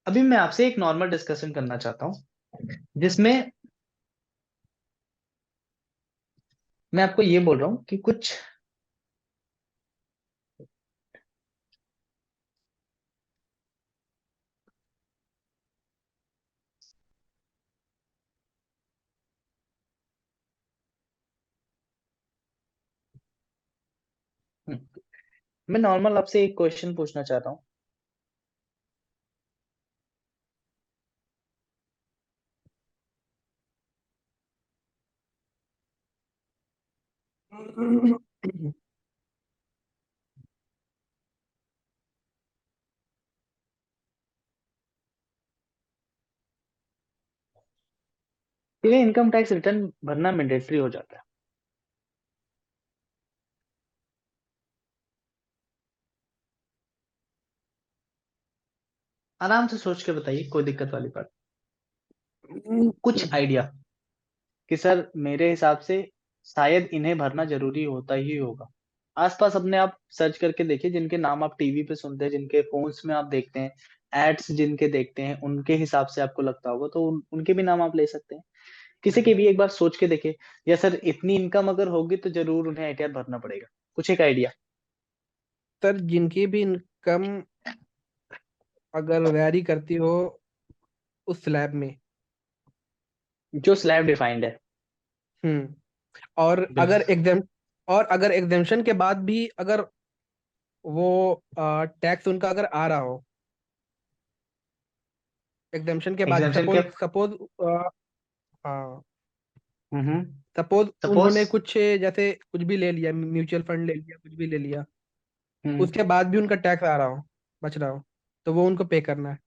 अभी मैं आपसे एक नॉर्मल डिस्कशन करना चाहता हूं, जिसमें मैं आपको ये बोल रहा हूं कि कुछ मैं नॉर्मल आपसे एक क्वेश्चन पूछना चाहता हूँ। इनकम टैक्स रिटर्न भरना मैंडेटरी हो जाता है। आराम से सोच के बताइए, कोई दिक्कत वाली बात। कुछ आइडिया कि सर मेरे हिसाब से शायद इन्हें भरना जरूरी होता ही होगा। आसपास अपने आप सर्च करके देखिए, जिनके नाम आप टीवी पे सुनते हैं, जिनके फोन्स में आप देखते हैं, एड्स जिनके देखते हैं, उनके हिसाब से आपको लगता होगा तो उनके भी नाम आप ले सकते हैं। किसी के भी एक बार सोच के देखिए, या सर इतनी इनकम अगर होगी तो जरूर उन्हें आईटीआर भरना पड़ेगा। कुछ एक आइडिया। सर जिनकी भी इनकम अगर वैरी करती हो उस स्लैब में। जो स्लैब डिफाइंड है। हम्म। और अगर बिल्कुल। एग्जाम और अगर एग्जामेशन के बाद भी अगर वो टैक्स उनका अगर आ रहा हो एग्जामेशन के बाद, एग्जाम्पशन के। सपोज सपोज हाँ, हम्म। Suppose suppose. उन्होंने कुछ जैसे कुछ भी ले लिया, म्यूचुअल फंड ले लिया, कुछ भी ले लिया, हम्म। उसके बाद भी उनका टैक्स आ रहा हो, बच रहा हो, तो वो उनको पे करना है।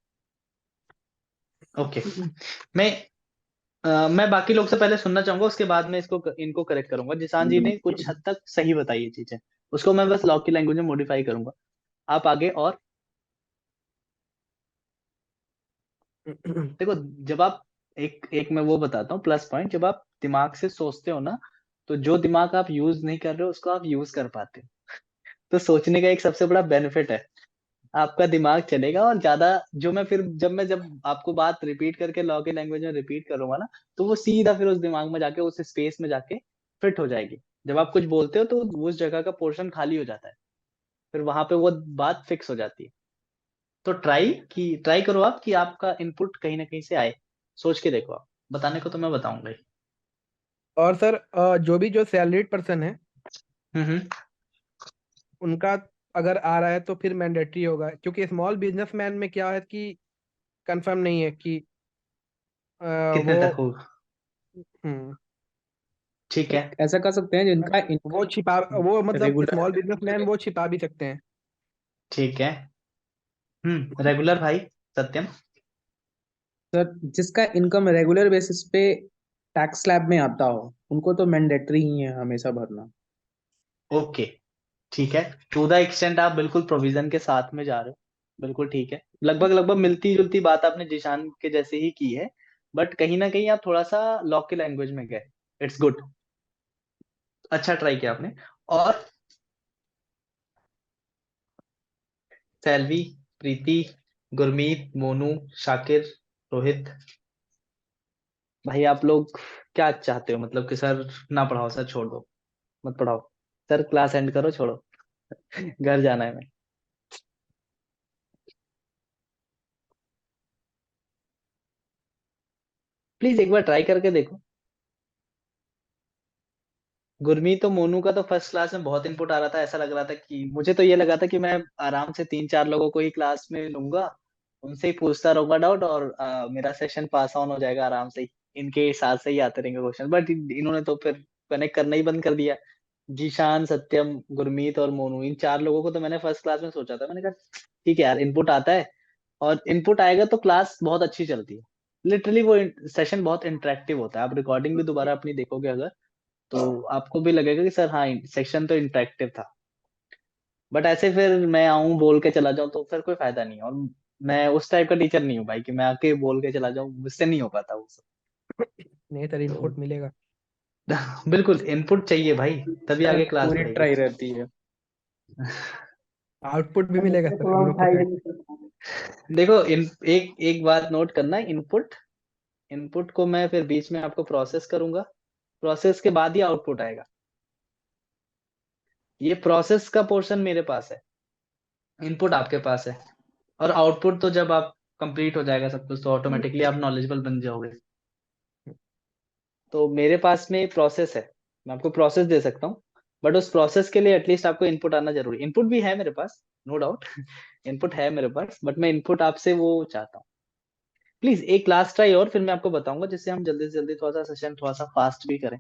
ओके। मैं मैं बाकी लोग से पहले सुनना चाहूंगा, उसके बाद में इनको करेक्ट करूंगा। जिसान जी ने कुछ हद तक सही बताई ये चीजें, उसको मैं बस लॉ की लैंग्वेज में मॉडिफाई करूंगा। आप आगे। और देखो, जब आप एक एक मैं वो बताता हूँ प्लस पॉइंट, जब आप दिमाग से सोचते हो ना, तो जो दिमाग आप यूज नहीं कर रहे हो उसको आप यूज कर पाते हो। तो सोचने का एक सबसे बड़ा बेनिफिट है, आपका दिमाग चलेगा। और ज्यादा जो मैं फिर जब आपको बात रिपीट करके लॉ की लैंग्वेज में रिपीट करूंगा ना, तो वो सीधा फिर उस दिमाग में जाके उस स्पेस में जाके फिट हो जाएगी। जब आप कुछ बोलते हो तो उस जगह का पोर्शन खाली हो जाता है, फिर वहां पे वो बात फिक्स हो जाती है। तो ट्राई करो आप कि आपका इनपुट कहीं ना कहीं से आए। सोच के देखो आप, बताने को तो मैं बताऊंगा ही। और सर जो भी जो सैलरीड पर्सन है हम्म। उनका अगर आ रहा है तो फिर मैंडेटरी होगा, क्योंकि स्मॉल बिजनेसमैन में क्या है कि कंफर्म नहीं है कि कितने वो तक होगा। हम्म ठीक सर है। ऐसा कर सकते हैं जिनका वो छिपा इनकम वो मतलब रेगुलर। स्मॉल बिजनेसमैन वो छिपा भी सकते हैं। ठीक है। रेगुलर भाई। सत्यम। सर जिसका इनकम रेगुलर बेसिस पे टैक्स स्लैब में आता हो उनको तो मैंडेटरी ही है हमेशा भरना। ओके। ठीक है। टू द एक्सटेंट आप बिल्कुल प्रोविजन के साथ में जा रहे हो, बिल्कुल ठीक है। लगभग लगभग मिलती जुलती बात आपने जिशान के जैसे ही की है, बट कहीं ना कहीं आप थोड़ा सा लॉ की लैंग्वेज में गए। It's good. अच्छा ट्राई किया आपने। और सैल्वी, प्रीति, गुरमीत, मोनू, शाकिर, रोहित, भाई आप लोग क्या चाहते हो? मतलब कि सर ना पढ़ाओ, सर छोड़ दो, मत पढ़ाओ, सर क्लास एंड करो, छोड़ो, घर जाना है मैं। प्लीज एक बार ट्राई करके देखो। गुरमीत तो मोनू का तो फर्स्ट क्लास में बहुत इंपुट आ रहा था, ऐसा लग रहा था कि मुझे तो ये लगा था कि मैं आराम से 3-4 लोगों को ही क्लास में लूंगा, उनसे ही पूछता रहूंगा डाउट, और मेरा सेशन पास ऑन हो जाएगा आराम से ही। इनके साथ से ही आते रहेंगे क्वेश्चन, बट इन्होंने तो फिर कनेक्ट करना ही बंद कर दिया। जीशान, सत्यम, गुरमीत और मोनू, इन 4 लोगों को तो मैंने फर्स्ट क्लास में सोचा था। मैंने कहा ठीक है यार, इनपुट आता है और इनपुट आएगा तो क्लास बहुत अच्छी चलती है। लिटरली वो सेशन बहुत इंटरेक्टिव होता है। आप रिकॉर्डिंग भी दोबारा अपनी देखोगे अगर, तो आपको भी लगेगा कि सर हाँ, सेक्शन तो इंटरेक्टिव था। बट ऐसे फिर मैं आऊं बोल के चला जाऊं तो फिर कोई फायदा नहीं है। और मैं उस टाइप का टीचर नहीं हूँ भाई कि मैं आके बोल के चला जाऊं, मुझसे नहीं हो पाता वो सब। नहीं सर, तो इनपुट मिलेगा। बिल्कुल इनपुट चाहिए भाई, तभी सर आगे क्लास पूरी बढ़ेगी। ट्राई रहती है। आउटपुट भी मिलेगा सर हम लोग के साइड। देखो एक एक बात नोट करना, इनपुट इनपुट को मैं फिर बीच में आपको प्रोसेस करूंगा, प्रोसेस के बाद ही आउटपुट आएगा। ये प्रोसेस का पोर्शन मेरे पास है, इनपुट आपके पास है। और आउटपुट तो जब आप कंप्लीट हो जाएगा सब कुछ तो ऑटोमेटिकली आप नॉलेजेबल बन जाओगे। तो मेरे पास में प्रोसेस है, मैं आपको प्रोसेस दे सकता हूँ, बट उस प्रोसेस के लिए एटलीस्ट आपको इनपुट आना जरूरी। इनपुट भी है मेरे पास, नो डाउट, इनपुट है मेरे पास, बट मैं इनपुट आपसे वो चाहता हूँ। प्लीज एक लास्ट ट्राई और फिर मैं आपको बताऊंगा, जिससे हम जल्दी से जल्दी थोड़ा सा सेशन थोड़ा सा फास्ट भी करें।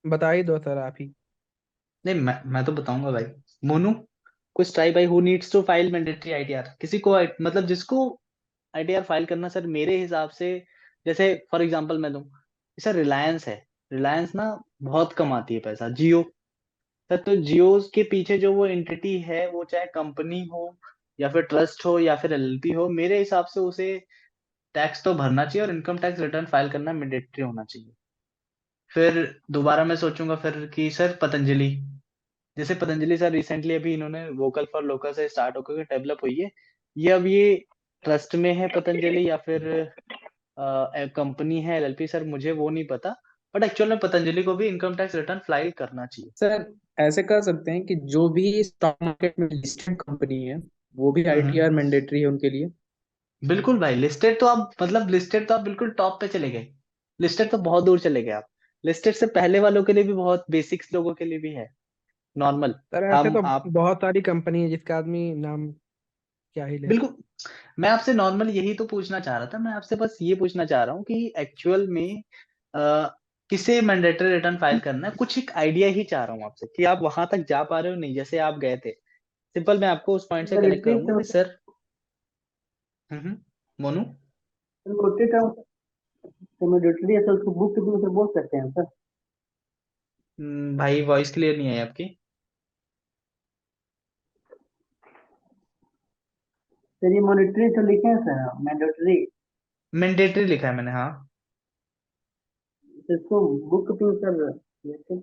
बता ही दो सर आप ही। नहीं, मैं तो बताऊंगा भाई। मोनू, कुछ ट्राई भाई। Who needs to file mandatory ITR? किसी को मतलब जिसको आईटीआर फाइल करना सर मेरे हिसाब से, जैसे फॉर एग्जांपल मैं दूं, सर रिलायंस है, रिलायंस ना बहुत कमाती है पैसा। जियो, सर तो जियो के पीछे जो वो एंटिटी है, वो चाहे कंपनी हो या फिर ट्रस्ट हो या फिर एलएलपी हो, मेरे हिसाब से उसे टैक्स तो भरना चाहिए और इनकम टैक्स रिटर्न फाइल करना मैंडेटरी होना चाहिए। फिर दोबारा मैं सोचूंगा फिर कि सर पतंजलि, जैसे पतंजलि सर रिसेंटली अभी इन्होंने वोकल फॉर लोकल से स्टार्ट होकर डेवलप हुई है, ये अब ये ट्रस्ट में है पतंजलि या फिर कंपनी है एलएलपी, सर मुझे वो नहीं पता, बट एक्चुअल में पतंजलि को भी इनकम टैक्स रिटर्न फाइल करना चाहिए। सर ऐसे कर सकते हैं कि जो भी स्टॉक मार्केट में लिस्टेड कंपनी है वो भी हम्म। आईटीआर मैंडेटरी है उनके लिए। बिल्कुल भाई, लिस्टेड तो आप मतलब लिस्टेड तो आप बिल्कुल टॉप पे चले गए, लिस्टेड तो बहुत दूर चले गए आप, लिस्टेड से पहले वालों के लिए भी बहुत बेसिक्स लोगों के लिए भी है नॉर्मल। सर ऐसे हम तो आप बहुत सारी कंपनी है जिसका आदमी नाम क्या ही ले। बिल्कुल, मैं आपसे नॉर्मल यही तो पूछना चाह रहा था, मैं आपसे बस ये पूछना चाह रहा हूँ कि एक्चुअल में किसे मैंडेटरी रिटर्न फाइल करना है, कुछ एक आइडिया ही चाह रहा हूँ आपसे कि आप वहां तक जा पा रहे हो नहीं, जैसे आप गए थे। सिंपल, मैं आपको उस पॉइंट से कनेक्ट मिलिट्री करूंगा कि sir Monu, military term military असल उसको बुक कीपिंग से बोल सकते हैं सर। भाई वॉइस क्लियर नहीं है आपकी। सर ये मॉनिटरी तो लिखे हैं सर, मैंडेटरी, मैंडेटरी लिखा है मैंने, हाँ। इसको बुक कीपिंग सर जैसे।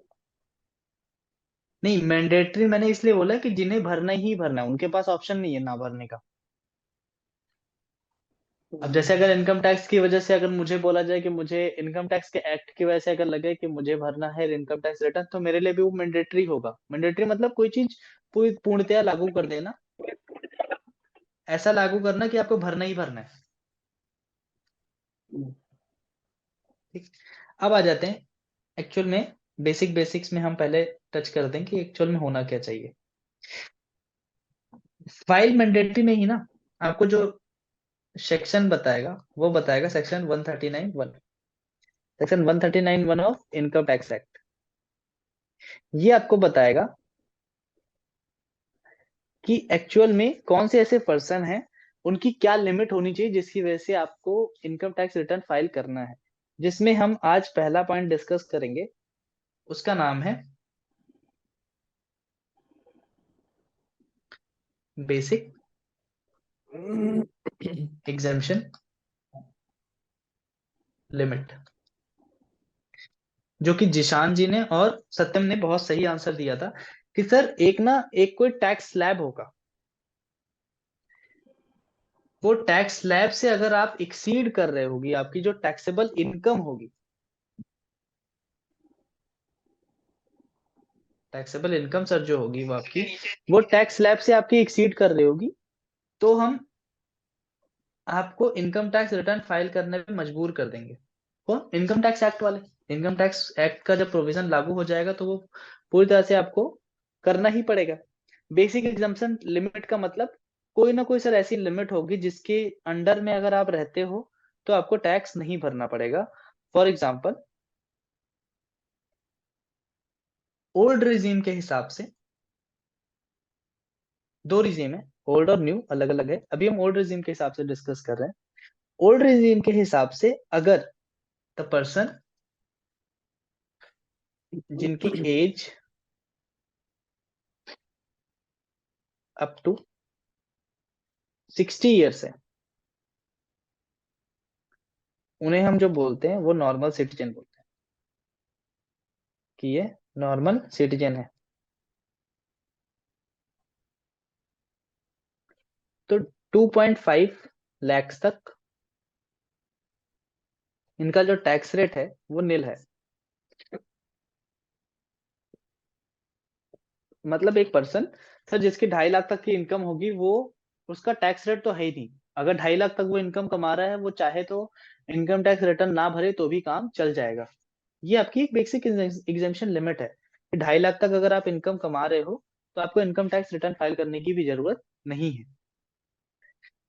नहीं, मैंडेटरी मैंने इसलिए बोला कि जिन्हें भरना ही भरना है, उनके पास ऑप्शन नहीं है ना भरने का। अब जैसे अगर इनकम टैक्स की वजह से अगर मुझे बोला जाए कि मुझे इनकम टैक्स के एक्ट की वजह से अगर लगे कि मुझे भरना है इनकम टैक्स रिटर्न, तो मेरे लिए भी वो मैंडेटरी होगा। मैंडेटरी मतलब कोई चीज पूरी पूर्णतया लागू कर देना, ऐसा लागू करना कि आपको भरना ही भरना है। ठीक, अब आ जाते हैं एक्चुअल में बेसिक्स में, हम पहले टच कर दें कि एक्चुअल में होना क्या चाहिए। फाइल मैंडेटरी में ही ना आपको जो सेक्शन बताएगा वो बताएगा section 139(1), section 139(1) of income tax act. ये आपको बताएगा कि एक्चुअल में कौन से ऐसे पर्सन हैं, उनकी क्या लिमिट होनी चाहिए जिसकी वजह से आपको इनकम टैक्स रिटर्न फाइल करना है। जिसमें हम आज पहला पॉइंट डिस्कस करेंगे, उसका नाम है बेसिक एग्जेम्पशन लिमिट, जो कि जिशान जी ने और सत्यम ने बहुत सही आंसर दिया था कि सर एक कोई टैक्स स्लैब होगा, वो टैक्स स्लैब से अगर आप एक्सीड कर रहे होगी, आपकी जो टैक्सेबल इनकम होगी, टैक्सेबल इनकम सर जो होगी वो आपकी, वो टैक्स स्लैब से आपकी एक्सीड कर रही होगी, तो हम आपको इनकम टैक्स रिटर्न फाइल करने पे मजबूर कर देंगे। कौन? इनकम टैक्स एक्ट वाले। इनकम टैक्स एक्ट का जब प्रोविजन लागू हो जाएगा तो वो पूरी तरह से आपको करना ही पड़ेगा। बेसिक एग्जाम्पशन लिमिट का मतलब कोई ना कोई सर ऐसी लिमिट होगी जिसके अंडर में अगर आप रहते हो तो आपको टैक्स नहीं भरना पड़ेगा। फॉर एग्जाम्पल, ओल्ड रिजीम के हिसाब से, दो रिजीम है, ओल्ड और न्यू अलग अलग है, अभी हम ओल्ड रिजीम के हिसाब से डिस्कस कर रहे हैं। ओल्ड रिजीम के हिसाब से अगर द पर्सन जिनकी एज अप टू 60 ईयर्स है, उन्हें हम जो बोलते हैं वो नॉर्मल सिटीजन बोलते हैं कि ये नॉर्मल सिटीजन है। तो 2.5 लाख तक इनका जो टैक्स रेट है वो नील है। मतलब एक पर्सन सर जिसकी 2.5 लाख तक की इनकम होगी, वो उसका टैक्स रेट तो है ही नहीं। अगर 2.5 लाख तक वो इनकम कमा रहा है, वो चाहे तो इनकम टैक्स रिटर्न ना भरे तो भी काम चल जाएगा। ये आपकी एक बेसिक एग्जेम्पशन लिमिट है कि 2.5 लाख तक अगर आप इनकम कमा रहे हो तो आपको इनकम टैक्स रिटर्न फाइल करने की भी जरूरत नहीं है।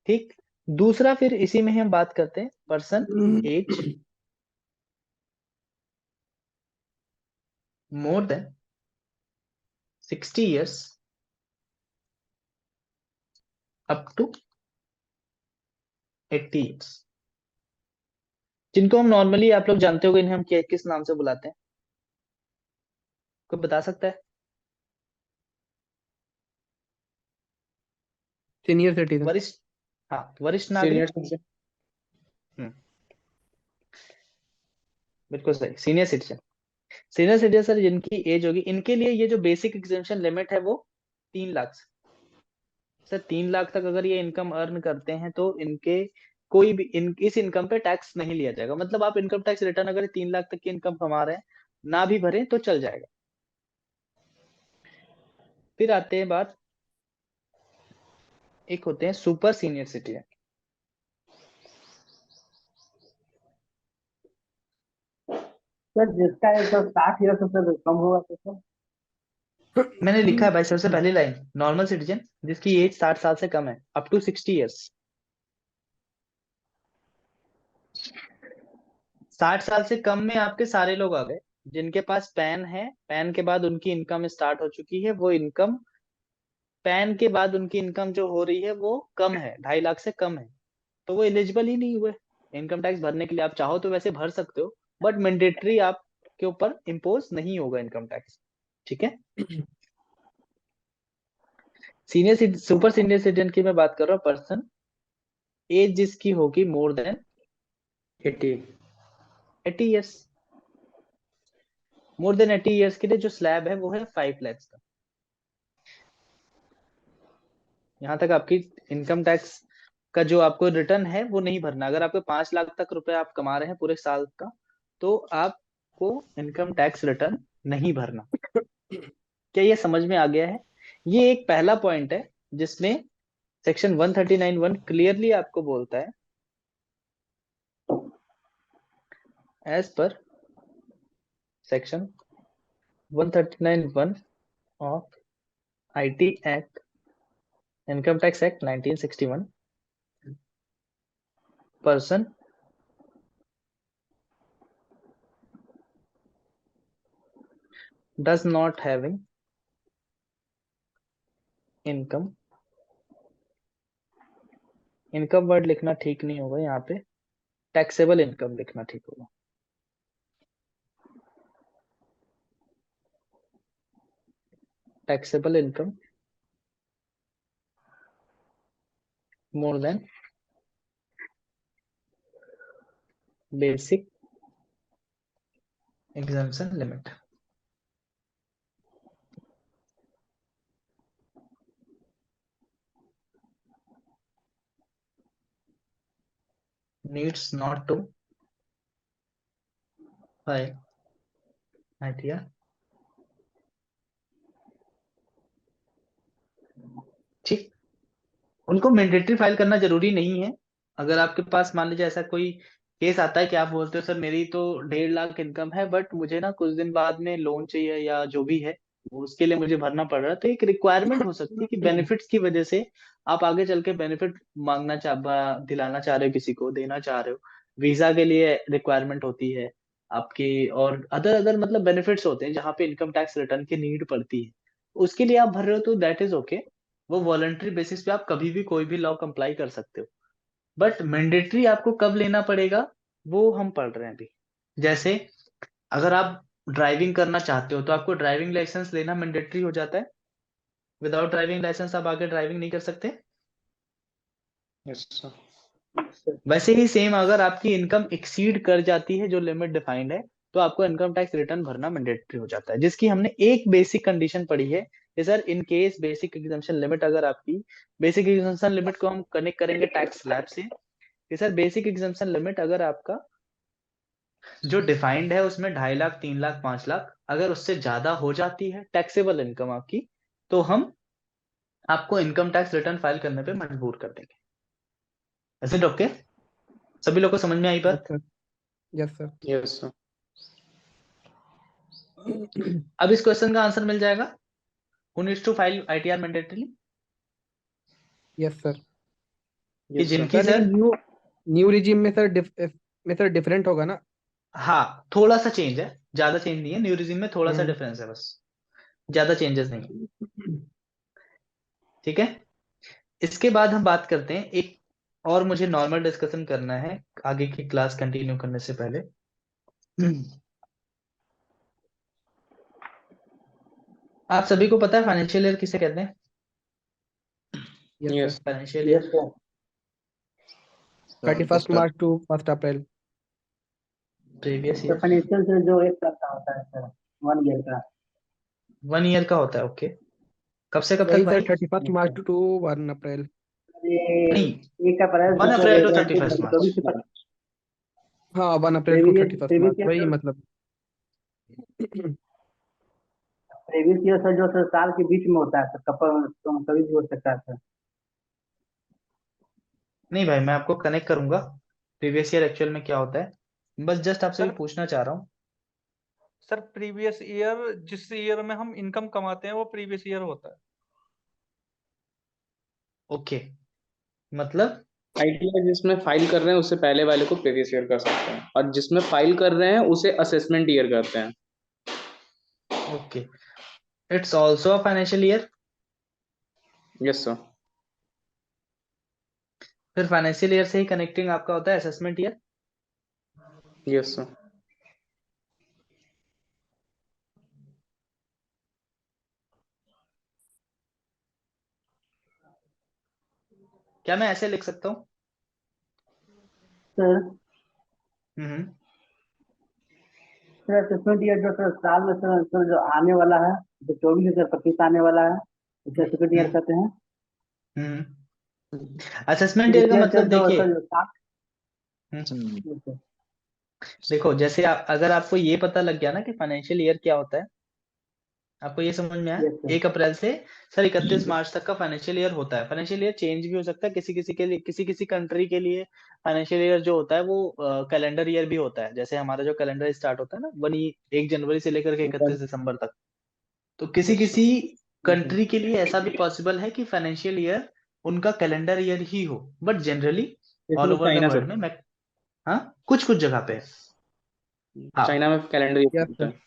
ठीक, दूसरा फिर इसी में हम बात करते हैं person as more than 60 years up to 80 years, जिनको हम नॉर्मली, आप लोग जानते हो इन्हें हम किस नाम से बुलाते हैं, कोई बता सकता है? Senior citizen. वरिष्ठ, हाँ वरिष्ठ नागरिक। सीनियर हम्म, बिल्कुल सही, senior citizen. Senior citizen sir जिनकी एज होगी, इनके लिए ये जो बेसिक एग्जेम्पशन लिमिट है वो 3 लाख। सर 3 लाख तक अगर ये इनकम अर्न करते हैं तो इनके कोई भी इस इनकम पे टैक्स नहीं लिया जाएगा। मतलब आप इनकम टैक्स रिटर्न अगर 3 लाख तक की इनकम कमा रहे हैं ना भी भरें तो चल जाएगा। फिर आते हैं बात, एक होते हैं सुपर सीनियर सिटीजन। सर जिसका एज 60 ईयर से कम होगा तो सर। मैंने लिखा है भाई सबसे पहली लाइन, नॉर्मल सिटीजन जिसकी एज 60 साल से कम है, अप टू 60 ईयर्स। 60 साल से कम में आपके सारे लोग आ गए जिनके पास पैन है, पैन के बाद उनकी इनकम स्टार्ट हो चुकी है, वो इनकम पैन के बाद उनकी इनकम जो हो रही है वो कम है, 2.5 लाख से कम है, तो वो एलिजिबल ही नहीं हुए इनकम टैक्स भरने के लिए। आप चाहो तो वैसे भर सकते हो बट मैंडेटरी आपके ऊपर इम्पोज नहीं होगा इनकम टैक्स। ठीक है। सुपर सीनियर सिटीजन की मैं बात कर रहा हूँ, पर्सन एज जिसकी होगी more than 80 years. More than 80 years के लिए जो स्लैब है वो है 5 लाख का। यहाँ तक आपकी इनकम टैक्स का जो आपको रिटर्न है वो नहीं भरना। अगर आपके 5 लाख तक रुपए आप कमा रहे हैं पूरे साल का तो आपको इनकम टैक्स रिटर्न नहीं भरना। क्या ये समझ में आ गया है? ये एक पहला पॉइंट है जिसमें सेक्शन 139(1) क्लियरली आपको बोलता है, as per section 139(1) of IT act, income tax act 1961, person does not having income, income word लिखना ठीक नहीं होगा यहाँ पे, टैक्सेबल इनकम लिखना ठीक होगा। Taxable income more than basic exemption limit. Needs not to file ITR। ठीक, उनको मैंडेटरी फाइल करना जरूरी नहीं है। अगर आपके पास मान लीजिए ऐसा कोई केस आता है कि आप बोलते हो सर मेरी तो 1.5 लाख इनकम है बट मुझे ना कुछ दिन बाद में लोन चाहिए या जो भी है वो उसके लिए मुझे भरना पड़ रहा है, तो एक रिक्वायरमेंट हो सकती है कि बेनिफिट्स की वजह से आप आगे चल के बेनिफिट दिलाना चाह रहे हो, किसी को देना चाह रहे हो, वीजा के लिए रिक्वायरमेंट होती है आपकी, और अदर अदर मतलब बेनिफिट्स होते हैं जहाँ पे इनकम टैक्स रिटर्न की नीड पड़ती है, उसके लिए आप भर रहे हो तो दैट इज ओके। वो वॉलंटरी बेसिस पे आप कभी भी कोई भी लॉ कंप्लाई कर सकते हो। बट मैंडेटरी आपको कब लेना पड़ेगा वो हम पढ़ रहे हैं अभी। जैसे अगर आप ड्राइविंग करना चाहते हो तो आपको ड्राइविंग लाइसेंस लेना मैंडेटरी हो जाता है। विदाउट ड्राइविंग लाइसेंस आप आगे ड्राइविंग नहीं कर सकते। Yes sir. वैसे ही सेम अगर आपकी इनकम एक्सीड कर जाती है जो लिमिट डिफाइंड है तो आपको इनकम टैक्स रिटर्न भरना मैंडेटरी हो जाता है, जिसकी हमने एक बेसिक कंडीशन पढ़ी है कि sir in case basic exemption limit, अगर आपकी बेसिक एग्जाम्पशन लिमिट को हम कनेक्ट करेंगे टैक्स स्लैब से कि सर बेसिक एग्जाम्पशन लिमिट अगर आपका जो डिफाइंड है उसमें 2.5 लाख, 3 लाख, 5 लाख अगर उससे ज्यादा हो जाती है टैक्सेबल इनकम आपकी, तो हम आपको इनकम टैक्स रिटर्न फाइल करने पे मजबूर कर देंगे। Is it okay? सभी लोग को समझ में आई यस बात? Sir. Yes sir. Yes sir. अब इस क्वेश्चन का आंसर मिल जाएगा, who needs to file ITR mandatorily, yes sir. कि यस सर। जिनकी सर ये सर, न्यू रिजीम में सर डिफरेंट होगा ना? हाँ थोड़ा सा चेंज है, ज्यादा चेंज नहीं है, न्यू रिजिम में थोड़ा सा डिफरेंस है बस, ज्यादा चेंजेस नहीं है। ठीक है। इसके बाद हम बात करते हैं एक और, मुझे नॉर्मल डिस्कशन करना है आगे की क्लास कंटिन्यू करने से पहले। आप सभी को पता है फाइनेंशियल ईयर किसे कहते हैं? Yes yes sir. Financial yes year sir. 31 March two 1 अप्रैल। प्रीवियस तो ईयर फाइनेंशियल से जो एक साल का होता है सर, 1 ईयर का। 1 ईयर का होता है। ओके, कब से कब तक वही सर, भाई? 31 मार्च टू 1 अप्रैल। ये नहीं, 1 अप्रैल से 1 सर अप्रैल टू 31 मार्च। 24 से हाँ, 1 April to previous 31 previous March, year वही सर। मतलब। प्रीवियस ईयर सर जो सर साल के बीच में होता है सर, कभी भी हो सकता है सर। नहीं भाई, मैं आपको कनेक्ट करूंगा प्रीवियस ईयर एक्चुअल में क्या होता है। बस जस्ट आपसे भी सर पूछना चाह रहा हूँ। सर प्रीवियस ईयर, जिस ईयर में हम इनकम कमाते हैं वो प्रीवियस ईयर होता है। ओके, मतलब आईटीआर जिसमें फाइल कर रहे हैं उससे पहले वाले को प्रीवियस ईयर कर सकते हैं, और जिसमें फाइल कर रहे हैं उसे असेसमेंट ईयर करते हैं। Okay, it's also a financial year. Yes sir. फिर फाइनेंशियल ईयर से ही कनेक्टिंग आपका होता है असेसमेंट ईयर। Yes sir. क्या मैं ऐसे लिख सकता हूँ? सर हम्म। सर असेसमेंट ईयर जो सर साल में सर जो आने वाला है, जो 24 से 25 आने वाला है, उसे असेसमेंट ईयर कहते हैं। असेसमेंट ईयर प्रीवियस का ईयर मतलब सर जो देखिए। सर जो साल। हम्म, yes, sir। देखो जैसे आप, अगर आपको ये पता लग गया ना कि फाइनेंशियल ईयर क्या होता है, आपको ये समझ में आया Yes, sir। 1 अप्रैल से सर 31 मार्च तक का फाइनेंशियल ईयर होता है। फाइनेंशियल ईयर चेंज भी हो सकता है किसी किसी के लिए, किसी किसी कंट्री के लिए फाइनेंशियल ईयर जो होता है वो कैलेंडर ईयर भी होता है। जैसे हमारा जो कैलेंडर स्टार्ट होता है ना 1 जनवरी से लेकर के 31 दिसंबर तक, तो किसी यस सर। किसी Yes, sir। कंट्री के लिए ऐसा भी पॉसिबल है कि फाइनेंशियल ईयर उनका कैलेंडर ईयर ही हो, बट जनरली ऑल जैसे over the China world sir, में मैं, हाँ कुछ कुछ जगह पे, हाँ चाइना में कैलेंडर ईयर यस होता सर। है।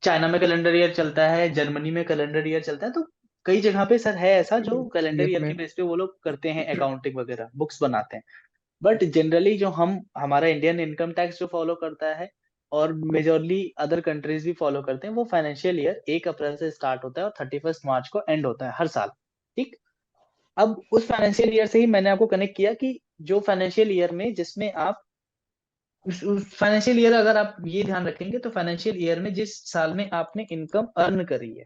चाइना में कैलेंडर ईयर चलता है, जर्मनी में कैलेंडर ईयर चलता है, तो कई जगह पे सर है ऐसा जो कैलेंडर यूएस ईयर में। के बेस पे वो लोग करते हैं, अकाउंटिंग वगैरह बुक्स बनाते हैं। बट जनरली जो हम, हमारा इंडियन इनकम टैक्स जो फॉलो करता है और मेजरली अदर कंट्रीज भी फॉलो करते हैं, वो फाइनेंशियल ईयर 1 अप्रैल से स्टार्ट होता है और 31 मार्च को एंड होता है हर साल। ठीक, अब उस फाइनेंशियल ईयर से ही मैंने आपको कनेक्ट किया कि जो फाइनेंशियल ईयर में जिसमें आप उस फाइनेंशियल ईयर, अगर आप ये ध्यान रखेंगे तो फाइनेंशियल ईयर में जिस साल में आपने इनकम अर्न करी है,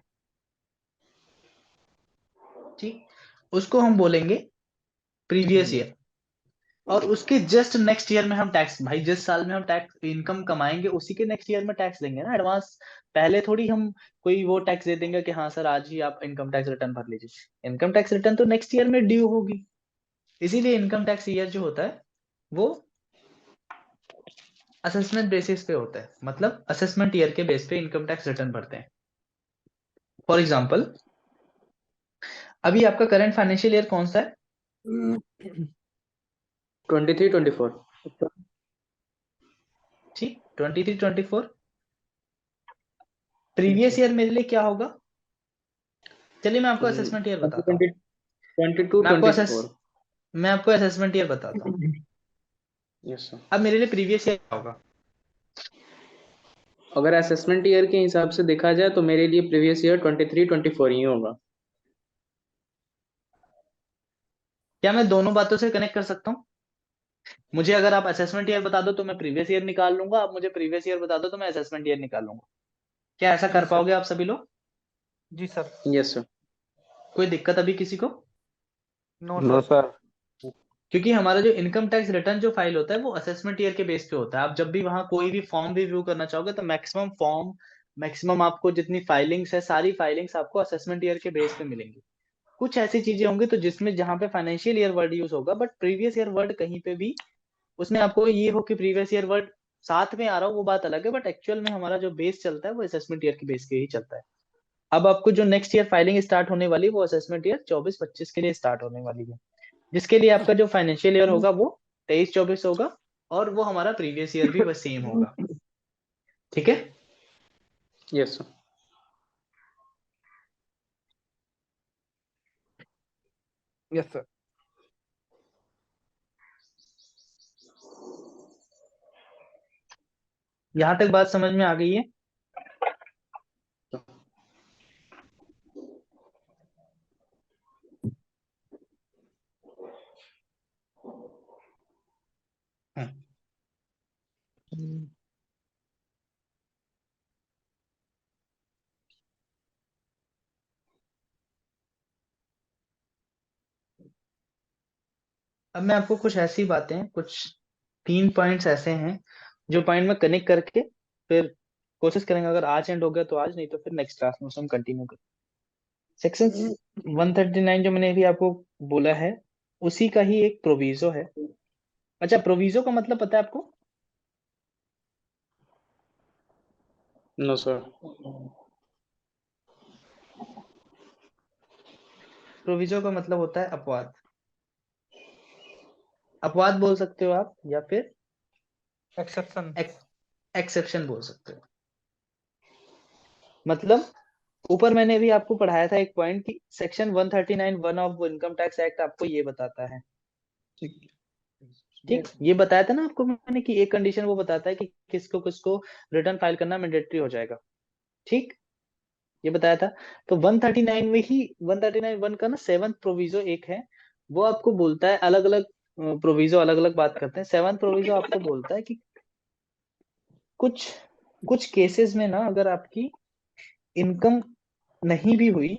ठीक, उसको हम बोलेंगे प्रीवियस ईयर। और उसके जस्ट नेक्स्ट ईयर में हम टैक्स, भाई जिस साल में हम टैक्स इनकम कमाएंगे उसी के नेक्स्ट ईयर में टैक्स देंगे ना एडवांस। पहले थोड़ी हम कोई वो टैक्स दे देंगे कि हाँ सर आज ही आप इनकम टैक्स रिटर्न भर लीजिए। इनकम टैक्स रिटर्न तो नेक्स्ट ईयर में ड्यू होगी। इसीलिए इनकम टैक्स ईयर जो होता है वो असेसमेंट बेसिस पे होता है, मतलब असेसमेंट ईयर के बेस पे इनकम टैक्स रिटर्न भरते हैं। फॉर एग्जाम्पल, अभी आपका करंट फाइनेंशियल ईयर कौन सा है? 23-24। ठीक, 23-24। प्रीवियस ईयर मेरे लिए क्या होगा? चलिए मैं आपको असेसमेंट ईयर बताता हूँ। मैं आपको असेस 22-24। मैं आपको असेसमेंट ईयर बताता हूँ। Yes sir. अब मेरे लिए प्रीवियस ईयर क्या होगा? अगर असेसमेंट ईयर के हिसाब से देखा जाए तो मेरे लिए प्रीवियस ईयर 23-24 ही होगा। क्या मैं दोनों बातों से कनेक्ट कर सकता हूँ? मुझे अगर आप असेसमेंट ईयर बता दो तो मैं प्रीवियस ईयर निकाल लूंगा, आप मुझे प्रीवियस ईयर बता दो तो मैं असेसमेंट ईयर निकाल लूंगा। क्या ऐसा जी कर सर। पाओगे आप सभी लोग? जी सर। Yes sir. कोई दिक्कत अभी किसी को? No no sir. सर। क्योंकि हमारा जो इनकम टैक्स रिटर्न जो फाइल होता है वो असेसमेंट ईयर के बेस पे होता है। आप जब भी वहां कोई भी फॉर्म भी व्यू करना चाहोगे तो मैक्सिमम फॉर्म, मैक्सिमम आपको जितनी फाइलिंग्स है सारी फाइलिंग्स आपको असेसमेंट ईयर के बेस पे मिलेंगी। कुछ ऐसी चीजें होंगी तो जिसमें जहां पे फाइनेंशियल ईयर वर्ड यूज होगा बट प्रीवियस ईयर वर्ड कहीं पे भी उसमें आपको ये हो कि प्रीवियस ईयर वर्ड साथ में आ रहा हो, वो बात अलग है, बट एक्चुअल में हमारा जो बेस चलता है वो असेसमेंट ईयर के बेस पे ही चलता है। अब आपको जो नेक्स्ट ईयर फाइलिंग स्टार्ट होने वाली है वो असेसमेंट ईयर 24-25 के लिए स्टार्ट होने वाली है, जिसके लिए आपका जो फाइनेंशियल ईयर होगा वो 23-24 होगा और वो हमारा प्रीवियस ईयर भी बस सेम होगा। ठीक है, यस सर। Yes sir. यहाँ तक बात समझ में आ गई है? अब मैं आपको कुछ ऐसी बातें, कुछ 3 पॉइंट्स ऐसे हैं जो पॉइंट में कनेक्ट करके फिर कोशिश करेंगे, अगर आज एंड हो गया तो आज, नहीं तो फिर नेक्स्ट क्लास में उसको हम कंटिन्यू करें। सेक्शन 139 जो मैंने अभी आपको बोला है, उसी का ही एक प्रोविजो है। अच्छा, प्रोविजो का मतलब पता है आपको? No sir. प्रोविजो का मतलब होता है अपवाद। अपवाद बोल सकते हो आप, या फिर एक्सेप्शन। एक्सेप्शन बोल सकते हो। मतलब ऊपर मैंने अभी आपको पढ़ाया था एक पॉइंट कि section 139 one of income tax act आपको ये बताता है, ठीक, ये बताया था ना आपको मैंने कि एक कंडीशन वो बताता है कि किसको किसको रिटर्न फाइल करना मैंडेटरी हो जाएगा, ठीक, ये बताया था। तो 139 में ही 139 वन का ना 7th प्रोविजो एक है, वो आपको बोलता है, अलग अलग प्रोविजो अलग अलग बात करते हैं। 7th प्रोविजो आपको बोलता है कि कुछ कुछ केसेस में ना, अगर आपकी इनकम नहीं भी हुई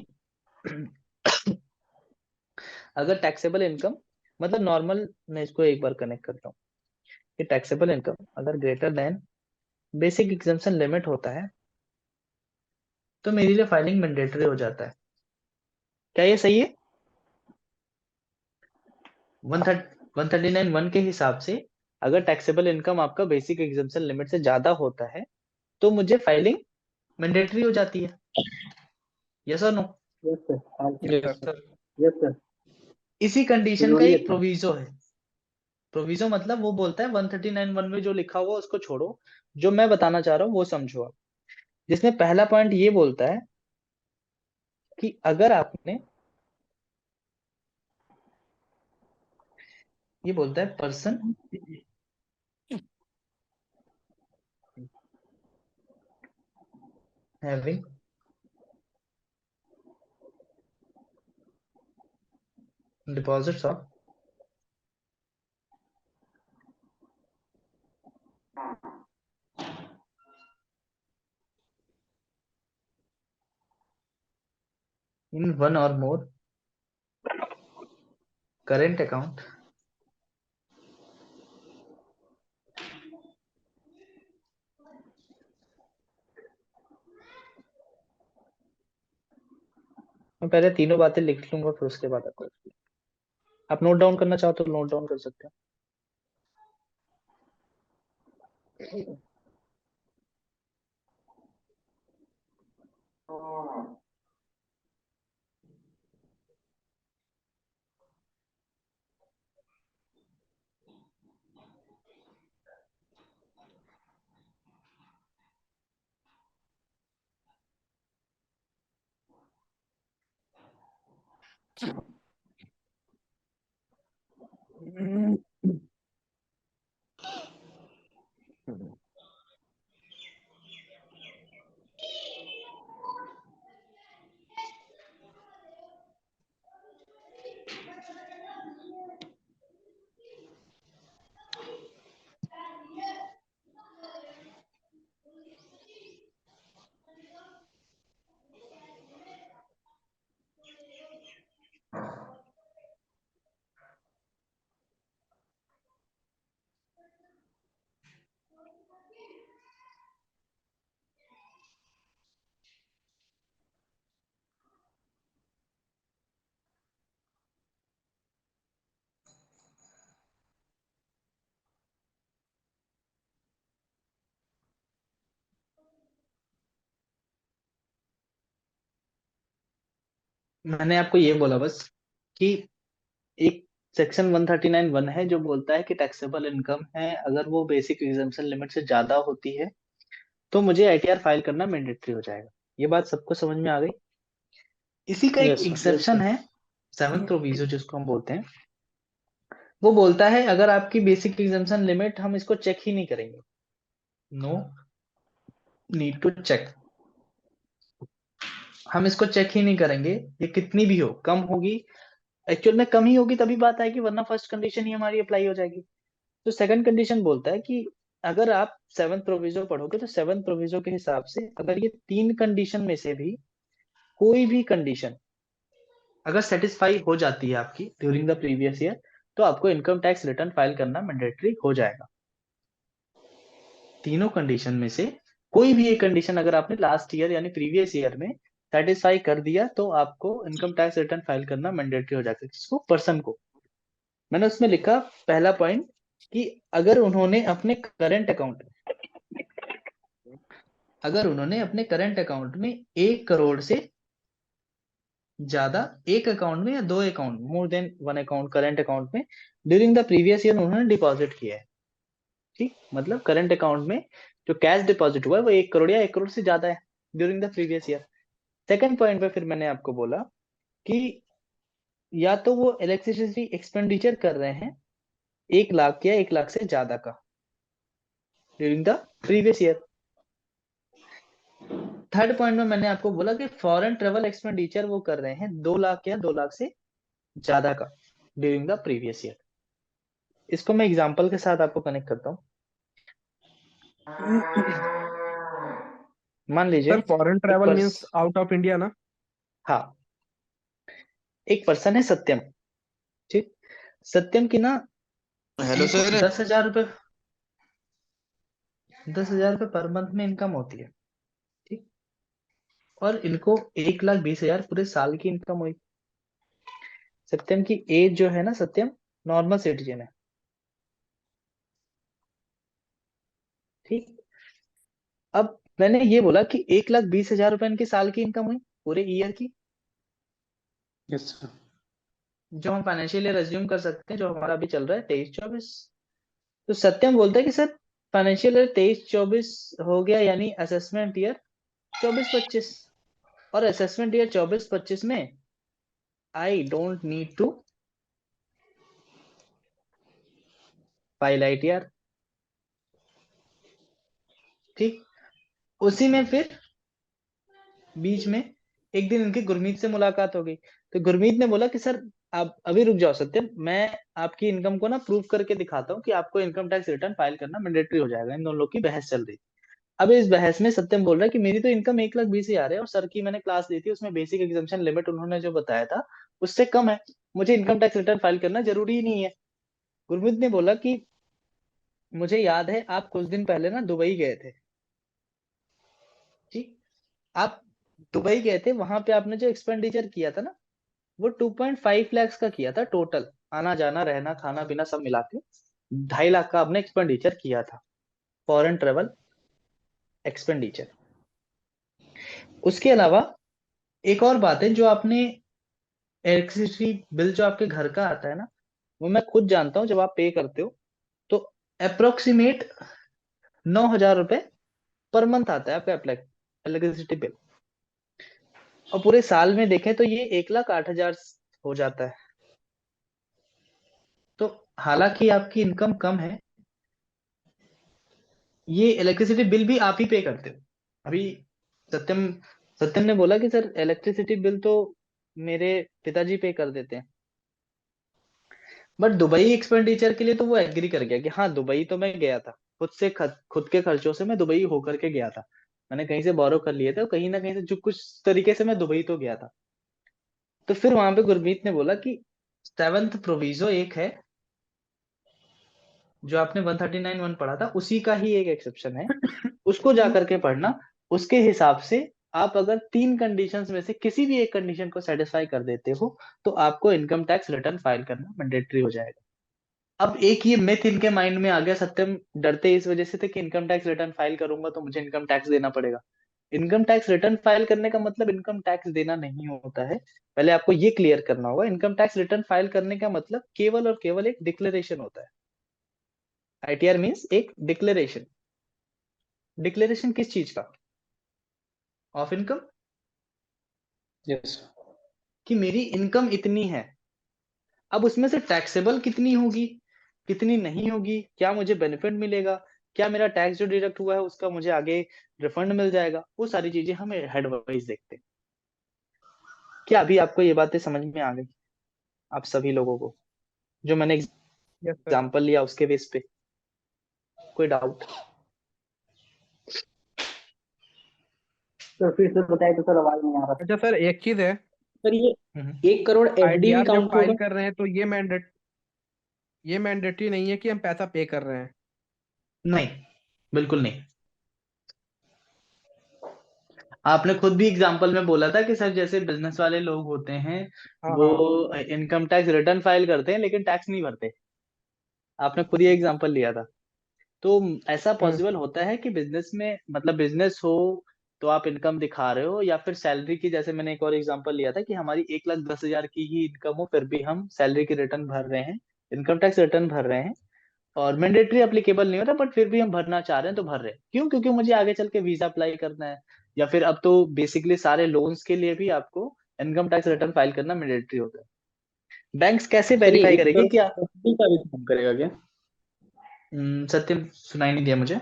अगर टैक्सेबल इनकम, मतलब नॉर्मल, मैं इसको एक बार कनेक्ट करता हूँ कि टैक्सेबल इनकम अगर greater than basic exemption limit होता है तो मेरे लिए फाइलिंग मैंडेटरी हो जाता है। क्या ये सही है? 139 वन के हिसाब से अगर टैक्सेबल इनकम आपका बेसिक एग्जम्पशन लिमिट से ज्यादा होता है तो मुझे फाइलिंग मैंडेटरी हो जाती है। यस और no? Yes sir. Yes sir. Sir yes sir. इसी कंडीशन का बोलिए एक सर। प्रोविजो है। प्रोविजो मतलब वो बोलता है 139 वन में जो लिखा हुआ उसको छोड़ो, जो मैं बताना चाह रहा हूँ वो समझो आप। जिसमें पहला पॉइंट ये बोलता है कि अगर आपने, ये बोलता है person having deposits of in one or more current account मैं पहले तीनों बातें लिख लूंगा फिर उसके बाद आपको, आप नोट डाउन करना चाहो तो नोट डाउन कर सकते हो। मैंने आपको ये बोला बस कि एक सेक्शन 139 वन है जो बोलता है कि टैक्सेबल इनकम है अगर वो बेसिक एग्जाम्पशन लिमिट से ज्यादा होती है तो मुझे आईटीआर फाइल करना मैंडेटरी हो जाएगा। ये बात सबको समझ में आ गई? इसी का एक यस सर। एक्सेप्शन है, 7th प्रोविजो जिसको हम बोलते हैं, वो बोलता है अगर आपकी बेसिक एग्जाम्पशन लिमिट, हम इसको चेक ही नहीं करेंगे, नो नीड टू चेक, हम इसको चेक ही नहीं करेंगे, ये कितनी भी हो, कम होगी, एक्चुअल में कम ही होगी तभी बात आएगी, वरना फर्स्ट कंडीशन ही हमारी अप्लाई हो जाएगी। तो सेकंड कंडीशन बोलता है कि अगर आप 7th प्रोविजो पढ़ोगे तो 7th प्रोविजो के हिसाब से अगर ये 3 कंडीशन में से भी कोई भी कंडीशन अगर सेटिस्फाई हो जाती है आपकी ड्यूरिंग द प्रीवियस ईयर, तो आपको इनकम टैक्स रिटर्न फाइल करना मैंडेटरी हो जाएगा। तीनों कंडीशन में से कोई भी एक कंडीशन अगर आपने लास्ट ईयर यानी प्रीवियस ईयर में सेटिस्फाई कर दिया तो आपको इनकम टैक्स रिटर्न फाइल करना मैंडेटरी हो जाएगा। किसको? पर्सन को। मैंने उसमें लिखा पहला पॉइंट कि अगर उन्होंने अपने करंट अकाउंट में 1 करोड़ से ज्यादा एक अकाउंट में या 2 account, more than 1 account current account में ड्यूरिंग द प्रीवियस ईयर उन्होंने डिपॉजिट किया है। ठीक, मतलब करंट अकाउंट में जो कैश डिपॉजिट हुआ है वो 1 करोड़ या 1 करोड़ से ज्यादा है during the previous year. Second point पे फिर मैंने आपको बोला कि या तो वो इलेक्ट्रिसिटी एक्सपेंडिचर कर रहे हैं 1 लाख या 1 लाख से ज्यादा का during the previous year. Third point में मैंने आपको बोला कि फॉरेन ट्रेवल एक्सपेंडिचर वो कर रहे हैं 2 लाख या 2 लाख से ज्यादा का ड्यूरिंग द प्रीवियस ईयर। इसको मैं एग्जांपल के साथ आपको कनेक्ट करता हूँ। मान लीजिए sir foreign travel means out of India ना? हाँ, एक पर्सन है सत्यम। ठीक, सत्यम की ना हेलो सर। 10,000 रुपए पर मंथ में इनकम होती है। ठीक, और इनको 1,20,000 पूरे साल की इनकम हुई। सत्यम की एज जो है ना, सत्यम नॉर्मल सिटीजन है। ठीक, अब मैंने ये बोला कि 1,20,000 रुपए इनकी साल की इनकम हुई पूरे ईयर की, यस सर। जो हम फाइनेंशियल ईयर अज्यूम कर सकते हैं, जो हमारा अभी चल रहा है 23-24। तो सत्यम बोलता है कि सर फाइनेंशियल ईयर 23-24 हो गया, यानी असेसमेंट ईयर 24-25, और असेसमेंट ईयर 24-25 में I don't need to file ITR। ठीक, उसी में फिर बीच में एक दिन इनकी गुरमीत से मुलाकात हो गई। तो गुरमीत ने बोला कि सर आप अभी रुक जाओ सत्यम, मैं आपकी इनकम को ना प्रूव करके दिखाता हूँ कि आपको इनकम टैक्स रिटर्न फाइल करना मैंडेटरी हो जाएगा। इन दोनों लोग की बहस चल रही। अब इस बहस में सत्यम बोल रहा है कि मेरी तो इनकम 1,20,000 है और सर की मैंने क्लास ली थी, उसमें बेसिक एग्जाम्पशन लिमिट उन्होंने जो बताया था उससे कम है, मुझे इनकम टैक्स रिटर्न फाइल करना जरूरी ही नहीं है। गुरमीत ने बोला कि मुझे याद है आप कुछ दिन पहले ना दुबई गए थे। ठीक, आप दुबई गए थे, वहां पे आपने जो एक्सपेंडिचर किया था ना वो 2.5 लाख का किया था टोटल, आना जाना रहना खाना पीना सब मिला के 2.5 लाख का आपने एक्सपेंडिचर किया था, फॉरेन ट्रेवल एक्सपेंडिचर। उसके अलावा एक और बात है, जो आपने इलेक्ट्रिसिटी बिल जो आपके घर का आता है ना, वो मैं खुद जानता हूँ, जब आप पे करते हो तो अप्रोक्सीमेट 9,000 रुपए पर मंथ आता है आपका इलेक्ट्रिसिटी बिल, और पूरे साल में देखें तो ये 1,08,000 हो जाता है। तो हालांकि आपकी इनकम कम है, ये इलेक्ट्रिसिटी बिल भी आप ही पे करते हो। अभी सत्यम सत्यम ने बोला कि सर इलेक्ट्रिसिटी बिल तो मेरे पिताजी पे कर देते हैं, बट दुबई एक्सपेंडिचर के लिए तो वो एग्री कर गया कि हाँ दुबई तो मैं गया था, खुद के खर्चों से मैं दुबई होकर के गया था, मैंने कहीं से बोरो कर लिए थे, और कहीं ना कहीं से जो कुछ तरीके से मैं दुबई तो गया था। तो फिर वहां पे गुरमीत ने बोला कि 7th प्रोविजो एक है, जो आपने 139(1) पढ़ा था उसी का ही एक एक्सेप्शन है, उसको जाकर के पढ़ना। उसके हिसाब से आप अगर 3 कंडीशंस में से किसी भी एक कंडीशन को सेटिस्फाई कर देते हो तो आपको इनकम टैक्स रिटर्न फाइल करना मैंडेटरी हो जाएगा। अब एक ये मिथ इनके माइंड में आ गया, सत्यम डरते इस वजह से थे कि इनकम टैक्स रिटर्न फाइल करूंगा तो मुझे इनकम टैक्स देना पड़ेगा। इनकम टैक्स रिटर्न फाइल करने का मतलब इनकम टैक्स देना नहीं होता है, पहले आपको ये क्लियर करना होगा। इनकम टैक्स रिटर्न फाइल करने का मतलब केवल और केवल एक डिक्लेरेशन होता है। ITR मीन्स एक डिक्लेरेशन। डिक्लेरेशन किस चीज का? ऑफ इनकम, यस कि मेरी इनकम इतनी है। अब उसमें से टैक्सेबल कितनी होगी, कितनी नहीं होगी, क्या मुझे बेनिफिट मिलेगा, क्या मेरा टैक्स जो डिडक्ट हुआ है उसका मुझे आगे रिफंड मिल जाएगा, वो सारी चीजें हम हेड वाइज देखते हैं। क्या अभी आपको ये बातें समझ में आ गई आप सभी लोगों को, जो मैंने यस सर। एग्जांपल लिया उसके बेस पे? कोई डाउट? तो फिर से बताइए तो सर, आवाज नहीं आ रहा। अच्छा सर एक चीज है, सर, ये हम्म, 1 करोड़ FD भी ITR जब काउंट फाइल होगा? कर रहे हैं तो ये ये मैंडेटरी नहीं है कि हम पैसा पे कर रहे हैं। नहीं, बिल्कुल नहीं। आपने खुद भी एग्जांपल में बोला था कि सर जैसे बिजनेस वाले लोग होते हैं हाँ वो हाँ इनकम टैक्स रिटर्न फाइल करते हैं लेकिन टैक्स नहीं भरते। आपने खुद ये एग्जांपल लिया था। तो ऐसा पॉसिबल होता है कि बिजनेस में मतलब बिजनेस हो तो आप इनकम दिखा रहे हो, या फिर सैलरी की, जैसे मैंने एक और एग्जांपल लिया था कि हमारी 1,10,000 की ही इनकम हो फिर भी हम सैलरी की रिटर्न भर रहे हैं, इनकम टैक्स रिटर्न भर रहे हैं, और मैंडेटरी एप्लीकेबल नहीं होता बट फिर भी हम भरना चाह रहे हैं तो भर रहे हैं। क्यों? क्योंकि मुझे आगे चल के वीजा अप्लाई करना है, या फिर अब तो बेसिकली सारे लोन्स के लिए भी आपको इनकम टैक्स रिटर्न फाइल करना मैंडेटरी होता है। बैंक्स कैसे सर ये वेरीफाई एक करेगी करोड़ कि आप FD का भी काम करेगा क्या? सत्यम सुनाई नहीं दिया मुझे।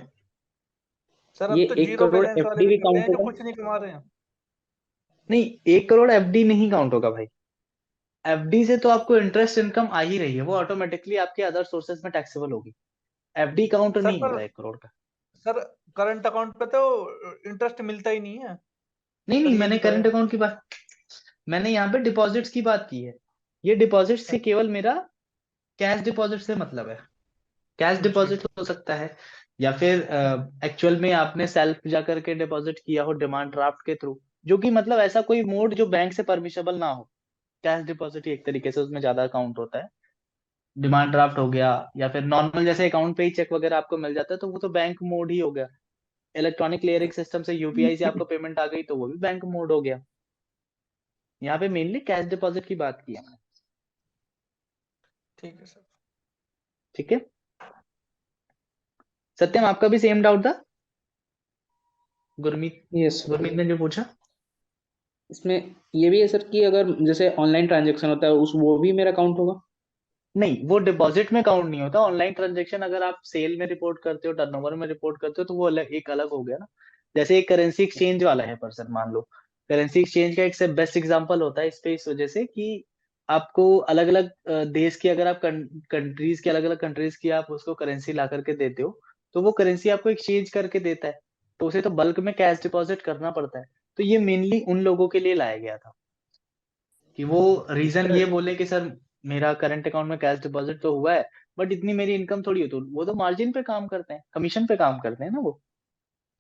सर ये अब तो 1 जीरो करोड़ बैलेंस वाले FD भी भी मिल रहे काउंट हैं जो होगा? कुछ नहीं कमा रहे हैं। नहीं, 1 करोड़ एफडी नहीं काउंट होगा भाई। एफडी से तो आपको इंटरेस्ट इनकम आ ही रही है, वो ऑटोमेटिकली आपके अदर सोर्सेज में टैक्सेबल होगी। एफडी काउंट सर नहीं पर होगा 1 करोड़ का। सर करंट अकाउंट पे तो इंटरेस्ट मिलता ही नहीं है। नहीं सर नहीं, ये मैंने भी तो है। करंट अकाउंट की बात, मैंने यहाँ पे डिपॉजिट्स की बात की है। ये डिपॉजिट से केवल मेरा कैश डिपॉजिट से मतलब है। कैश जी डिपॉजिट हो सकता है, या फिर एक्चुअल में आपने सेल्फ जा करके डिपॉजिट किया हो डिमांड ड्राफ्ट के थ्रू, जो कि मतलब ऐसा कोई मोड जो बैंक से परमिशेबल ना हो। कैश डिपॉजिट ही एक तरीके से उसमें ज्यादा काउंट होता है। डिमांड ड्राफ्ट हो गया, या फिर नॉर्मल जैसे अकाउंट पे ही चेक वगैरह आपको मिल जाता है तो वो तो बैंक मोड ही हो गया। इलेक्ट्रॉनिक क्लियरिंग सिस्टम से यूपीआई से आपको पेमेंट आ गई तो वो भी बैंक मोड हो गया। यहाँ पे मेनली कैश डिपॉजिट की बात की है हमने। ठीक है सर। ठीक है सत्यम, आपका भी सेम डाउट था? गुरमीत, यस। गुरमीत ने जो पूछा। इसमें ये भी है सर कि अगर जैसे ऑनलाइन ट्रांजैक्शन होता है उस वो भी मेरा काउंट होगा? नहीं, वो डिपॉजिट में काउंट नहीं होता। ऑनलाइन ट्रांजेक्शन अगर आप सेल में रिपोर्ट करते हो, टर्नओवर में रिपोर्ट करते हो तो वो अलग, एक अलग हो गया ना। जैसे एक करेंसी एक्सचेंज वाला है पर्सन, मान लो करेंसी एक्सचेंज का एक से बेस्ट एग्जांपल होता है इस पे, इस वजह से कि आपको अलग अलग देश की, अगर आप कंट्रीज के, अलग अलग कंट्रीज की आप उसको करेंसी ला करके देते हो तो वो करेंसी आपको एक्सचेंज करके देता है, तो उसे तो बल्क में कैश डिपॉजिट करना पड़ता है। तो ये मेनली उन लोगों के लिए लाया गया था कि वो रीजन ये बोले कि सर मेरा करंट अकाउंट में कैश डिपॉजिट तो हुआ है बट इतनी मेरी इनकम थोड़ी हो, तो वो तो मार्जिन पे काम करते हैं, कमीशन पे काम करते हैं ना वो।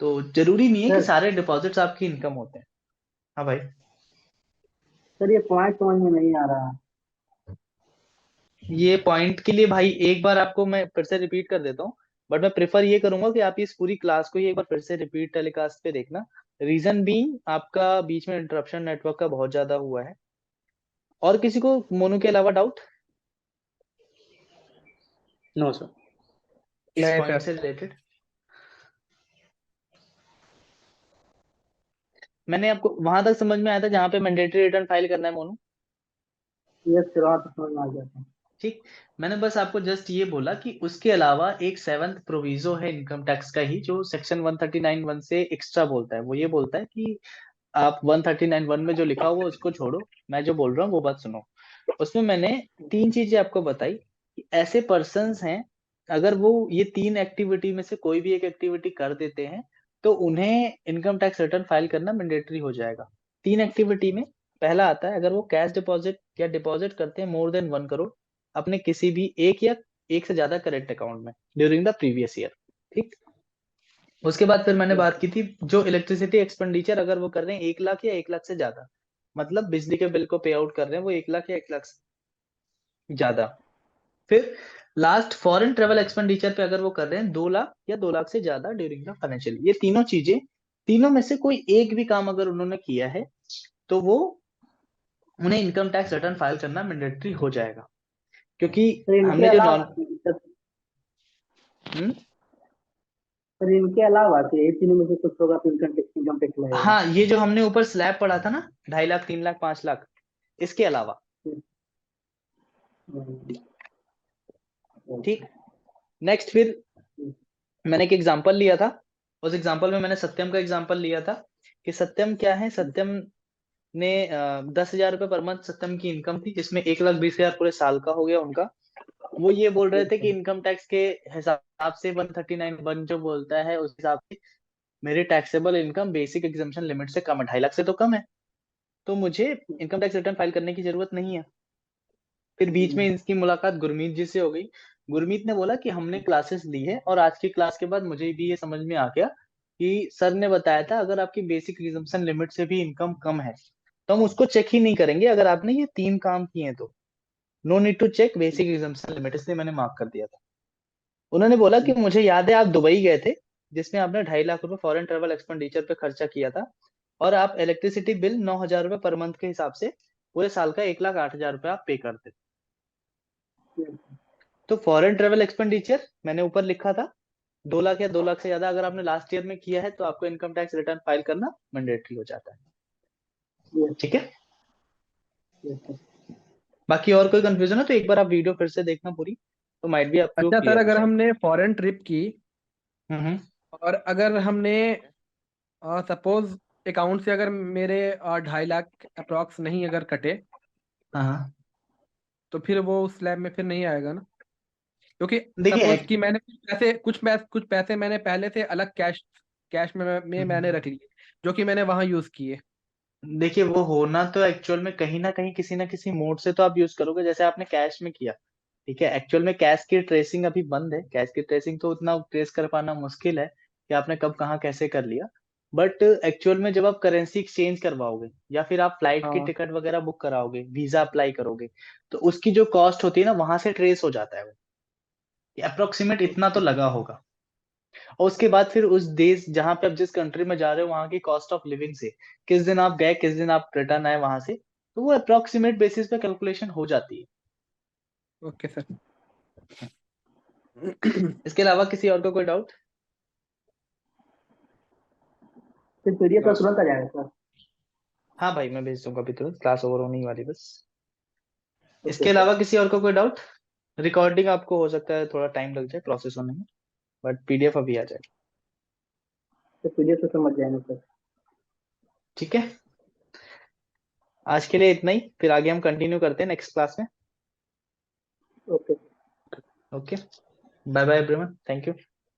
तो जरूरी नहीं है कि सर सारे डिपॉजिट्स आपकी इनकम होते हैं। हाँ भाई। सर ये पॉइंट समझ में नहीं आ रहा। ये पॉइंट के लिए भाई एक बार आपको मैं फिर से रिपीट कर देता हूँ, बट मैं प्रेफर ये करूंगा कि आप इस पूरी क्लास को ही एक बार फिर से रिपीट टेलीकास्ट पे देखना। रीजन भी आपका बीच में इंटरप्शन नेटवर्क का बहुत ज्यादा हुआ है। और किसी को मोनू के अलावा डाउट नो सर। इस नहीं पॉइंट सर। से रिलेटेड? मैंने आपको वहां तक समझ में आया था जहां पे मैंडेटरी रिटर्न फाइल करना है मोनू? यस सर, वहाँ तो समझ में आ गया था। ठीक। मैंने बस आपको जस्ट ये बोला कि उसके अलावा एक सेवंथ प्रोविजो है इनकम टैक्स का ही, जो सेक्शन 139(1) से एक्स्ट्रा बोलता है। वो ये बोलता है कि आप 139(1) में जो लिखा हुआ उसको छोड़ो, मैं जो बोल रहा हूँ वो बात सुनो। उसमें मैंने 3 चीजें आपको बताई कि ऐसे पर्सन्स हैं, अगर वो ये 3 एक्टिविटी में से कोई भी एक एक्टिविटी कर देते हैं तो उन्हें इनकम टैक्स रिटर्न फाइल करना मैंडेटरी हो जाएगा। 3 एक्टिविटी में पहला आता है, अगर वो कैश डिपॉजिट या डिपॉजिट करते हैं मोर देन 1 करोड़ अपने किसी भी एक या एक से ज्यादा करेंट अकाउंट में ड्यूरिंग द प्रीवियस ईयर। ठीक। उसके बाद फिर मैंने बात की थी जो इलेक्ट्रिसिटी एक्सपेंडिचर अगर वो कर रहे हैं 1 लाख या 1 लाख से ज्यादा, मतलब बिजली के बिल को पे आउट कर रहे हैं वो 1 लाख या 1 लाख से ज्यादा। फिर लास्ट फॉरेन ट्रेवल एक्सपेंडिचर पे अगर वो कर रहे हैं 2 लाख या 2 लाख से ज्यादा ड्यूरिंग द फाइनेंशियल, ये तीनों चीजें, तीनों में से कोई एक भी काम अगर उन्होंने किया है तो वो उन्हें इनकम टैक्स रिटर्न फाइल करना मैंडेटरी हो जाएगा। क्योंकि सर इनके हमने जो अलावा नॉन सर इनके अलावा कि ये तीनों में से कुछ होगा तो इनकम टैक्स लगेगा। हाँ, ये जो हमने ऊपर स्लैब पढ़ा था ना, 2.5 लाख, 3 लाख, 5 लाख, इसके अलावा। ठीक। नेक्स्ट फिर मैंने एक एग्जांपल लिया था, उस एग्जांपल में मैंने सत्यम का एग्जांपल लिया था कि सत्यम क्या है, सत्यम ने 10,000 रुपये पर मंथ सत्यम की इनकम थी, जिसमें 1,20,000 पूरे साल का हो गया उनका। वो ये बोल रहे थे कि इनकम टैक्स के हिसाब से 139(1) जो बोलता है उस हिसाब से मेरी taxable income basic exemption limit से कम है, 2.5 लाख से तो कम है, तो मुझे इनकम टैक्स रिटर्न फाइल करने की जरूरत नहीं है। फिर बीच में इसकी मुलाकात गुरमीत जी से हो गई। गुरमीत ने बोला कि हमने क्लासेस ली है और आज की क्लास के बाद मुझे भी ये समझ में आ गया कि सर ने बताया था अगर आपकी बेसिक रिजम्पशन लिमिट से भी इनकम कम है तो हम उसको चेक ही नहीं करेंगे, अगर आपने ये 3 काम किए हैं तो no need to check basic exemption limit, इसलिए मैंने मार्क कर दिया था। उन्होंने बोला कि मुझे याद है आप दुबई गए थे जिसमें आपने 2.5 लाख रुपए फॉरेन ट्रेवल एक्सपेंडिचर पे खर्चा किया था और आप इलेक्ट्रिसिटी बिल 9,000 रुपए पर मंथ के हिसाब से पूरे साल का 1,08,000 रुपए आप पे करते। तो फॉरेन ट्रेवल एक्सपेंडिचर मैंने ऊपर लिखा था 2 लाख या 2 लाख से ज्यादा अगर आपने लास्ट ईयर में किया है तो आपको इनकम टैक्स रिटर्न फाइल करना मैंडेटरी हो जाता है। ठीक है, बाकी और कोई कंफ्यूजन है तो एक बार आप वीडियो फिर से देखना पूरी, तो माइट भी आपको अच्छा सर, क्लियर हो अगर जाए। हमने फॉरेन ट्रिप की हम्म और अगर हमने सपोज अकाउंट से अगर मेरे 2.5 लाख अप्रॉक्स नहीं अगर कटे, हाँ तो फिर वो उस स्लैब में फिर नहीं आएगा ना? क्योंकि देखिए सपोज कि मैंने कुछ पैसे मैंने पहले से अलग कैश में मैंने रख लिए, जो कि मैंने वहां यूज किए। देखिए वो होना तो एक्चुअल में कहीं ना किसी मोड से तो आप यूज करोगे, जैसे आपने कैश में किया। ठीक है, एक्चुअल में कैश की ट्रेसिंग अभी बंद है, कैश की ट्रेसिंग तो उतना ट्रेस कर पाना मुश्किल है कि आपने कब कहाँ कैसे कर लिया। बट एक्चुअल में जब आप करेंसी एक्सचेंज करवाओगे या फिर आप फ्लाइट की हाँ, टिकट वगैरह बुक कराओगे, वीजा अप्लाई करोगे, तो उसकी जो कॉस्ट होती है ना वहां से ट्रेस हो जाता है वो, अप्रोक्सीमेट इतना तो लगा होगा। और उसके बाद फिर उस देश जहां पे आप जिस कंट्री में जा रहे हो वहां की कॉस्ट ऑफ लिविंग से किस दिन आप गए किस दिन आप रिटर्न आए वहां से, तो वो अप्रोक्सीमेट बेसिस पे कैलकुलेशन हो जाती है। Okay sir. इसके अलावा किसी और को कोई डाउट? फिर पीडीएफ का तुरंत आ जाएगा सर? हाँ भाई मैं भेज दूंगा अभी तुरंत, क्लास ओवर होने ही वाली बस। ओके इसके सर। अलावा किसी और को कोई डाउट? रिकॉर्डिंग आपको हो सकता है थोड़ा टाइम लग जाए प्रोसेस होने में, बट पीडीएफ अभी आ जाएगा। तो पीडीएफ से समझ जाएंगे सर। ठीक है, आज के लिए इतना ही, फिर आगे हम कंटिन्यू करते हैं नेक्स्ट क्लास में। Okay. Okay, bye bye everyone, thank you.